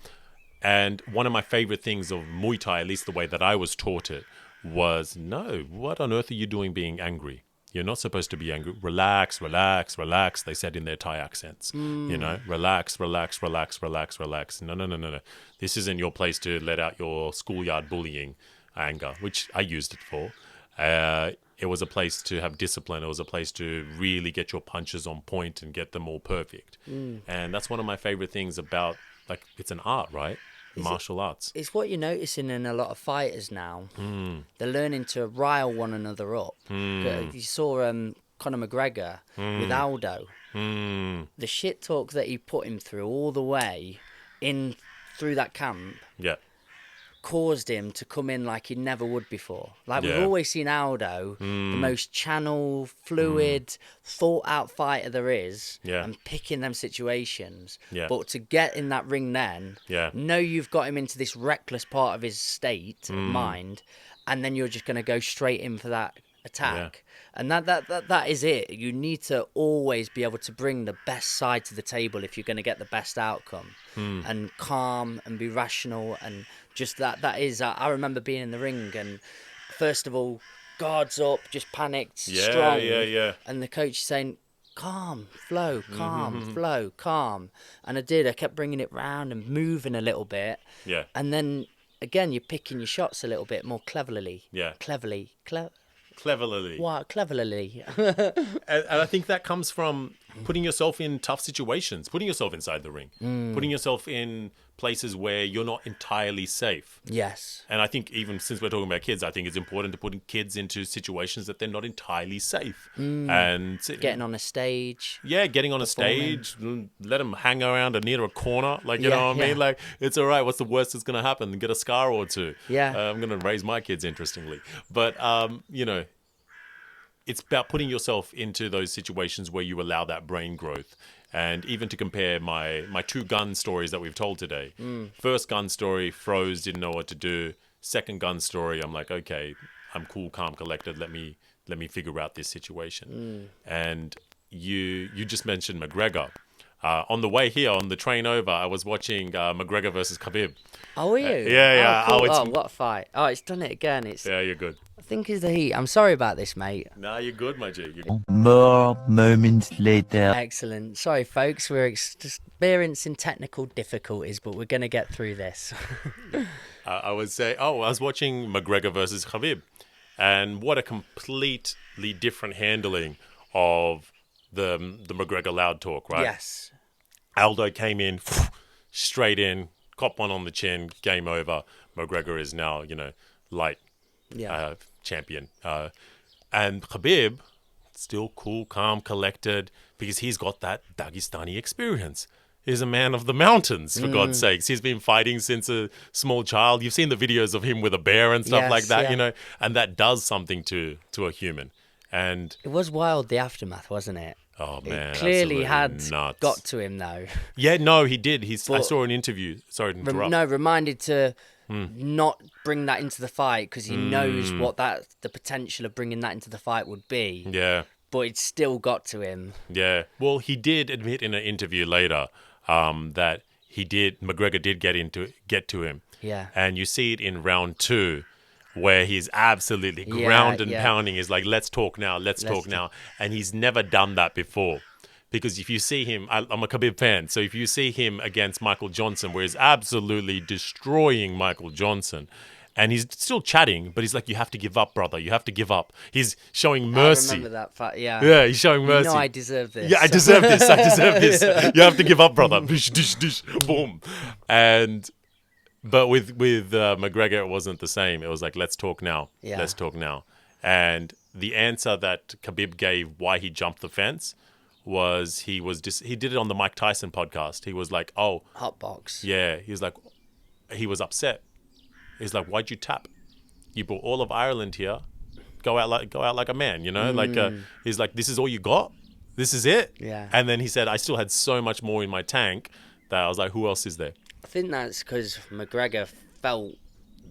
And one of my favorite things of Muay Thai, at least the way that I was taught it, was, no, what on earth are you doing being angry? You're not supposed to be angry. Relax, relax, relax, they said in their Thai accents. Relax, relax, relax, relax, relax. No. This isn't your place to let out your schoolyard bullying anger, which I used it for. It was a place to have discipline. It was a place to really get your punches on point and get them all perfect. And that's one of my favorite things about, like, it's an art, right? Martial arts. It's what you're noticing in a lot of fighters now. They're learning to rile one another up. You saw Conor McGregor with Aldo. The shit talk that he put him through all the way in through that camp Yeah. caused him to come in like he never would before. Like we've Yeah. always seen Aldo, the most channel, fluid, thought out fighter there is, Yeah. and picking them situations. Yeah. But to get in that ring then, Yeah. know you've got him into this reckless part of his state of mind, and then you're just going to go straight in for that attack. And that is it. You need to always be able to bring the best side to the table if you're going to get the best outcome, and calm and be rational, and just that is. I remember being in the ring and first of all, guards up, just panicked, strong, Yeah. and the coach saying, calm, flow, calm, flow, calm. And I did. I kept bringing it round and moving a little bit. Yeah. And then again, you're picking your shots a little bit more cleverly. Yeah. Cleverly. Cleverly. Wow, cleverly. And I think that comes from putting yourself in tough situations, putting yourself inside the ring, putting yourself in places where you're not entirely safe. Yes. And I think even since we're talking about kids, I think it's important to put kids into situations that they're not entirely safe. And Getting on a stage. yeah, getting on a stage, let them hang around near a corner. Like, you know what I mean? Yeah. Like, it's all right. What's the worst that's going to happen? Get a scar or two. Yeah. I'm going to raise my kids, interestingly. But, it's about putting yourself into those situations where you allow that brain growth. And even to compare my two gun stories that we've told today. First gun story, froze, didn't know what to do. Second gun story, I'm like, okay, I'm cool, calm, collected. Let me figure out this situation. And you just mentioned McGregor. On the way here, on the train over, I was watching McGregor versus Khabib. Oh, are you? Yeah. Oh, cool. Oh, it's- what a fight. Oh, it's done it again. It's Yeah, you're good. think it's the heat. I'm sorry about this, mate. Nah, you're good, my G. You're More moments later. Excellent. Sorry, folks. We're experiencing technical difficulties, but we're going to get through this. I would say, I was watching McGregor versus Khabib, and what a completely different handling of the McGregor loud talk, right? Yes. Aldo came in, straight in, cop one on the chin, game over. McGregor is now, light champion. And Khabib, still cool, calm, collected, because he's got that Dagestani experience. He's a man of the mountains, for God's sakes. He's been fighting since a small child. You've seen the videos of him with a bear and stuff like that, and that does something to a human. And it was wild, the aftermath, wasn't it? oh, man. It clearly had nuts. got to him, though. Yeah, no, he did. I saw an interview. Sorry to interrupt. Reminded to not bring that into the fight because he knows what the potential of bringing that into the fight would be. Yeah. But it still got to him. Yeah. Well, he did admit in an interview later that McGregor did get to him. Yeah. And you see it in round 2 where he's absolutely ground and pounding. He's like, let's talk now. Let's talk now. And he's never done that before. Because if you see him, I'm a Khabib fan, so if you see him against Michael Johnson, where he's absolutely destroying Michael Johnson, and he's still chatting, but he's like, you have to give up, brother. You have to give up. He's showing mercy. I remember that fact, yeah. Yeah, he's showing mercy. You know I deserve this. Yeah, I deserve this. I deserve this. You have to give up, brother. Dish, dish, dish, boom. But with McGregor, it wasn't the same. It was like, let's talk now. Yeah. Let's talk now. And the answer that Khabib gave why he jumped the fence was he did it on the Mike Tyson podcast. He was like, oh, Hotbox. yeah. He was like, he was upset. He's like, why'd you tap? You brought all of Ireland here. Go out like a man, he's like, this is all you got? This is it? Yeah. And then he said, I still had so much more in my tank that I was like, who else is there? I think that's because McGregor felt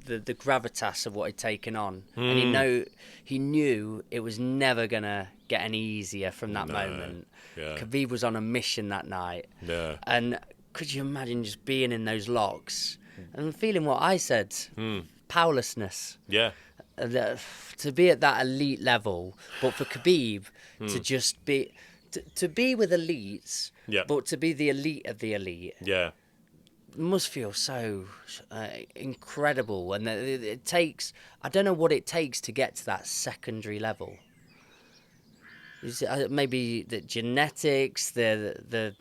the gravitas of what he'd taken on, and he knew it was never gonna get any easier from that moment. Yeah. Khabib was on a mission that night, and could you imagine just being in those locks and feeling what I said, powerlessness? Yeah. To be at that elite level, but for Khabib to just be to be with elites, but to be the elite of the elite. Yeah. Must feel so incredible, and it takes, I don't know what it takes to get to that secondary level. Is it, maybe the genetics, the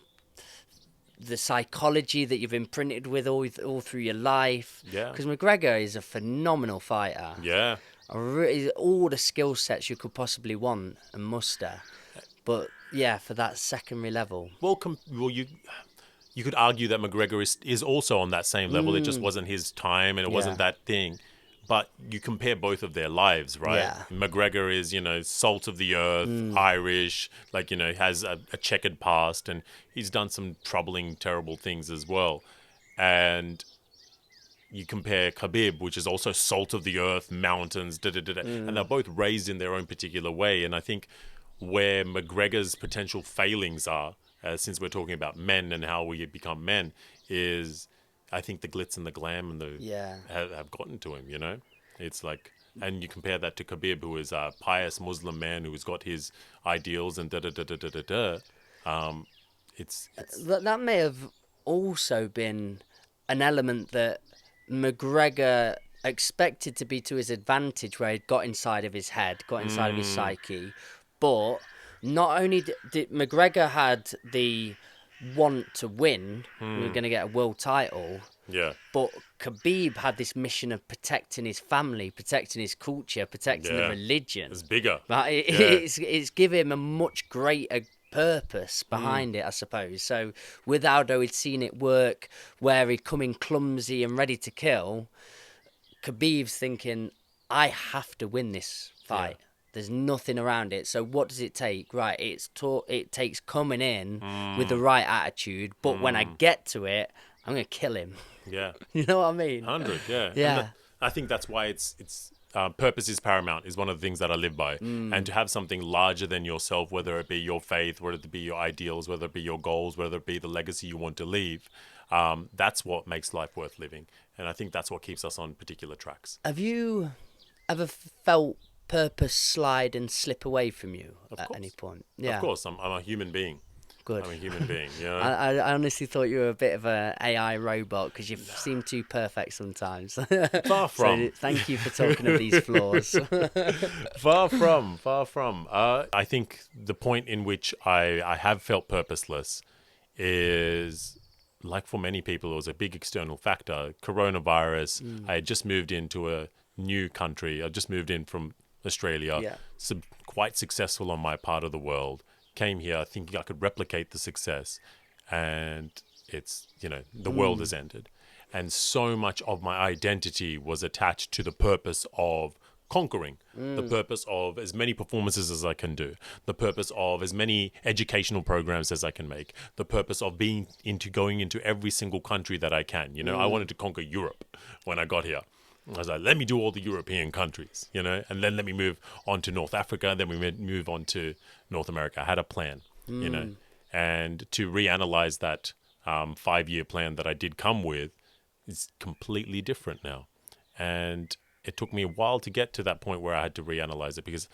psychology that you've imprinted with all through your life. Yeah. Because McGregor is a phenomenal fighter. Yeah. All the skill sets you could possibly want and muster, but yeah, for that secondary level. Well, you could argue that McGregor is also on that same level. It just wasn't his time, and it wasn't that thing. But you compare both of their lives, right? Yeah. McGregor is, salt of the earth, Irish, has a checkered past, and he's done some troubling, terrible things as well. And you compare Khabib, which is also salt of the earth, mountains, and they're both raised in their own particular way. And I think where McGregor's potential failings are, since we're talking about men and how we become men, is I think the glitz and the glam and have gotten to him. It's like, and you compare that to Khabib, who is a pious Muslim man who's got his ideals and It's that may have also been an element that McGregor expected to be to his advantage, where he got inside of his head, got inside of his psyche, but. Not only did McGregor had the want to win, we were going to get a world title, but Khabib had this mission of protecting his family, protecting his culture, protecting the religion. It's bigger. It's given him a much greater purpose behind it, I suppose. So with Aldo, he'd seen it work where he'd come in clumsy and ready to kill. Khabib's thinking, I have to win this fight. There's nothing around it. So what does it take? Right, it takes coming in with the right attitude, but when I get to it, I'm going to kill him. Yeah. You know what I mean? 100, yeah. Yeah. I think that's why it's purpose is paramount, is one of the things that I live by. And to have something larger than yourself, whether it be your faith, whether it be your ideals, whether it be your goals, whether it be the legacy you want to leave, that's what makes life worth living. And I think that's what keeps us on particular tracks. Have you ever felt purpose slide and slip away from you at any point? Yeah, Of course, I'm a human being. good. I'm a human being, you know? I honestly thought you were a bit of an AI robot because you seem too perfect sometimes. Far from. So thank you for talking of these flaws. Far from, far from. I think the point in which I have felt purposeless is, like for many people, it was a big external factor. Coronavirus, I had just moved into a new country. I just moved in from Australia, Yeah. quite successful on my part of the world. Came here thinking I could replicate the success, and it's, the world has ended. And so much of my identity was attached to the purpose of conquering, the purpose of as many performances as I can do, the purpose of as many educational programs as I can make, the purpose of going into every single country that I can. I wanted to conquer Europe when I got here. I was like, let me do all the European countries, and then let me move on to North Africa, then we move on to North America. I had a plan, and to reanalyze that 5-year plan that I did come with is completely different now. And it took me a while to get to that point where I had to reanalyze it, because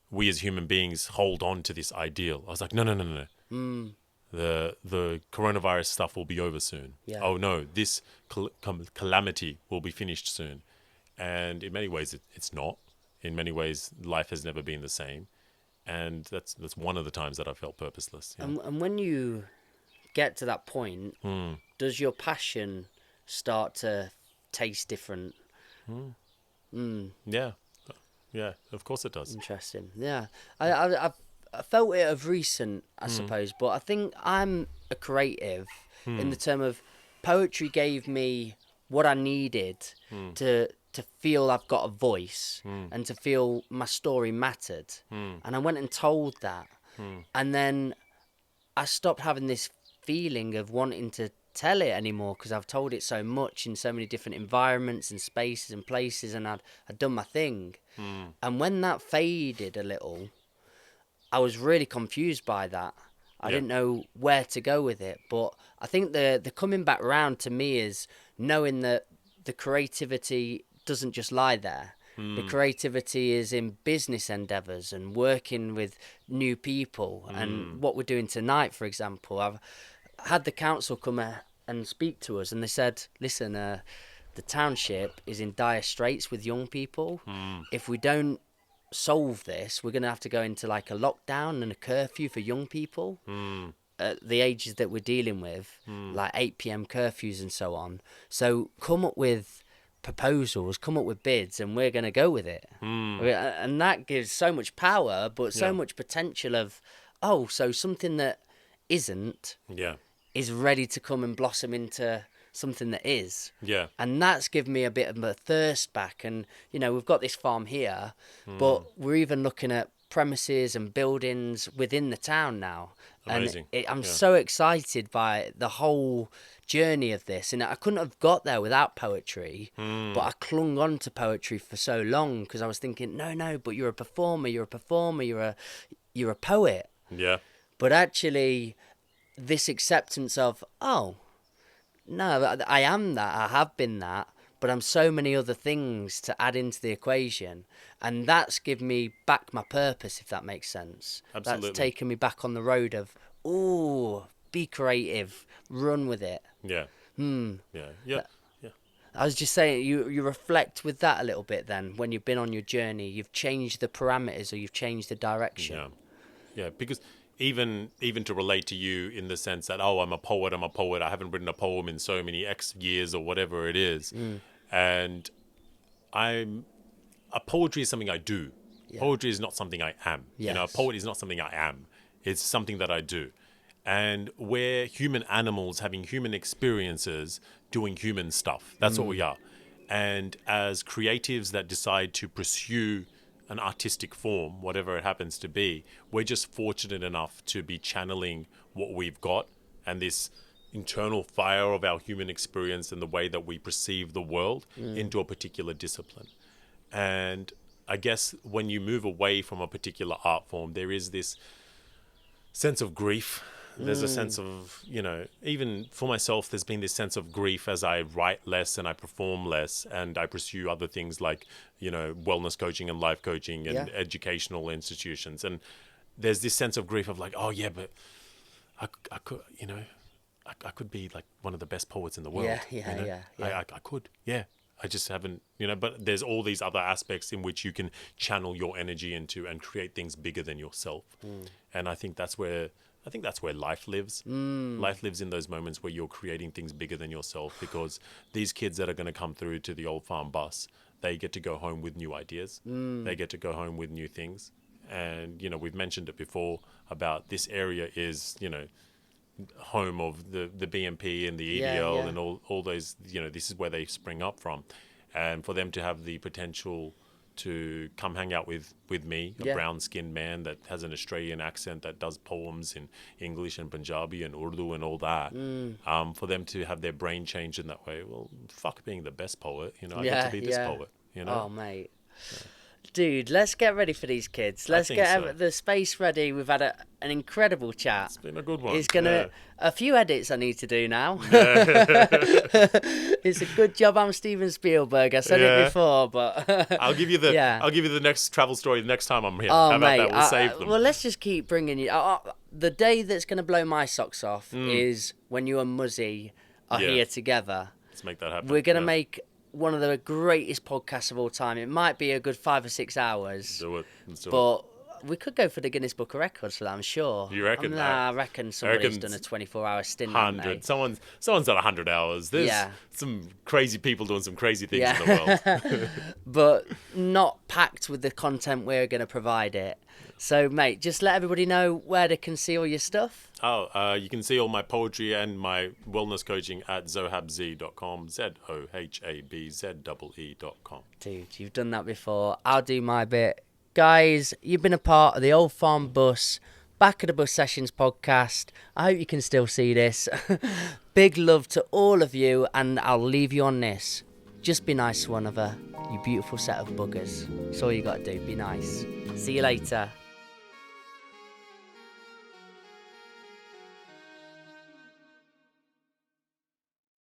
we as human beings hold on to this ideal. I was like, no. The coronavirus stuff will be over soon. Yeah. Oh no, this calamity will be finished soon. And in many ways, it's not. In many ways, life has never been the same. And that's one of the times that I felt purposeless. Yeah. And when you get to that point, does your passion start to taste different? Yeah, of course it does. Interesting. Yeah, I felt it of recent, I suppose, but I think I'm a creative in the term of poetry gave me what I needed to feel I've got a voice and to feel my story mattered. And I went and told that. And then I stopped having this feeling of wanting to tell it anymore, because I've told it so much in so many different environments and spaces and places, and I'd done my thing. And when that faded a little, I was really confused by that. I didn't know where to go with it. But I think the coming back round to me is knowing that the creativity doesn't just lie there. The creativity is in business endeavours and working with new people. And what we're doing tonight, for example, I've had the council come and speak to us, and they said, listen, the township is in dire straits with young people. If we don't solve this, we're going to have to go into like a lockdown and a curfew for young people at the ages that we're dealing with, like 8 p.m. curfews and so on. So come up with proposals, come up with bids, and we're going to go with it. And that gives so much power, but so much potential of, so something that isn't is ready to come and blossom into something that is. And that's given me a bit of a thirst back. And, we've got this farm here, but we're even looking at premises and buildings within the town now. Amazing. And I'm so excited by the whole journey of this. And I couldn't have got there without poetry, but I clung on to poetry for so long because I was thinking, no, but you're a performer, you're a poet. Yeah. But actually, this acceptance of, no, I am that, I have been that, but I'm so many other things to add into the equation. And that's given me back my purpose, if that makes sense. Absolutely. That's taken me back on the road of, be creative, run with it. Yeah. Yeah. I was just saying, you reflect with that a little bit then, when you've been on your journey, you've changed the parameters or you've changed the direction. Yeah, because even to relate to you in the sense that, I'm a poet, I haven't written a poem in so many X years or whatever it is. And poetry is something I do. Poetry is not something I am. Yes. A poet is not something I am. It's something that I do. And we're human animals having human experiences, doing human stuff. That's what we are. And as creatives that decide to pursue an artistic form, whatever it happens to be, we're just fortunate enough to be channeling what we've got and this internal fire of our human experience and the way that we perceive the world into a particular discipline. And I guess when you move away from a particular art form, there is this sense of grief There's a sense of, even for myself, there's been this sense of grief as I write less and I perform less and I pursue other things like, wellness coaching and life coaching and educational institutions. And there's this sense of grief of like, oh yeah, but I could, I could be like one of the best poets in the world. I could, I just haven't, but there's all these other aspects in which you can channel your energy into and create things bigger than yourself. And I think that's where life lives. Life lives in those moments where you're creating things bigger than yourself, because these kids that are going to come through to the Old Farm bus, they get to go home with new ideas. They get to go home with new things. And, we've mentioned it before about this area is, home of the BNP and the EDL and all those, this is where they spring up from. And for them to have the potential to come hang out with me, a brown-skinned man that has an Australian accent, that does poems in English and Punjabi and Urdu and all that, for them to have their brain changed in that way, well, fuck being the best poet, I get to be this poet, Oh, mate. Dude, let's get ready for these kids. Let's get the space ready. We've had an incredible chat. It's been a good one. It's gonna a few edits I need to do now. It's a good job I'm Steven Spielberg. I said it before, but I'll give you the next travel story the next time I'm here. Oh, How about mate, that? We'll save them. Well, let's just keep bringing you. The day that's gonna blow my socks off is when you and Muzzy are here together. Let's make that happen. We're gonna make one of the greatest podcasts of all time. It might be a good 5 or 6 hours. Do it. Let's do but we could go for the Guinness Book of Records for that, I'm sure. You reckon? I reckon somebody's done a 24-hour stint. 100. Someone's done 100 hours. There's some crazy people doing some crazy things in the world. But not packed with the content we're going to provide it. So, mate, just let everybody know where they can see all your stuff. You can see all my poetry and my wellness coaching at zohabzee.com, ZOHABZEE.com. Dude, you've done that before. I'll do my bit. Guys, you've been a part of the Old Farm Bus, Back of the Bus Sessions podcast. I hope you can still see this. Big love to all of you, and I'll leave you on this. Just be nice to one another, you beautiful set of buggers. That's all you got to do, be nice. See you later.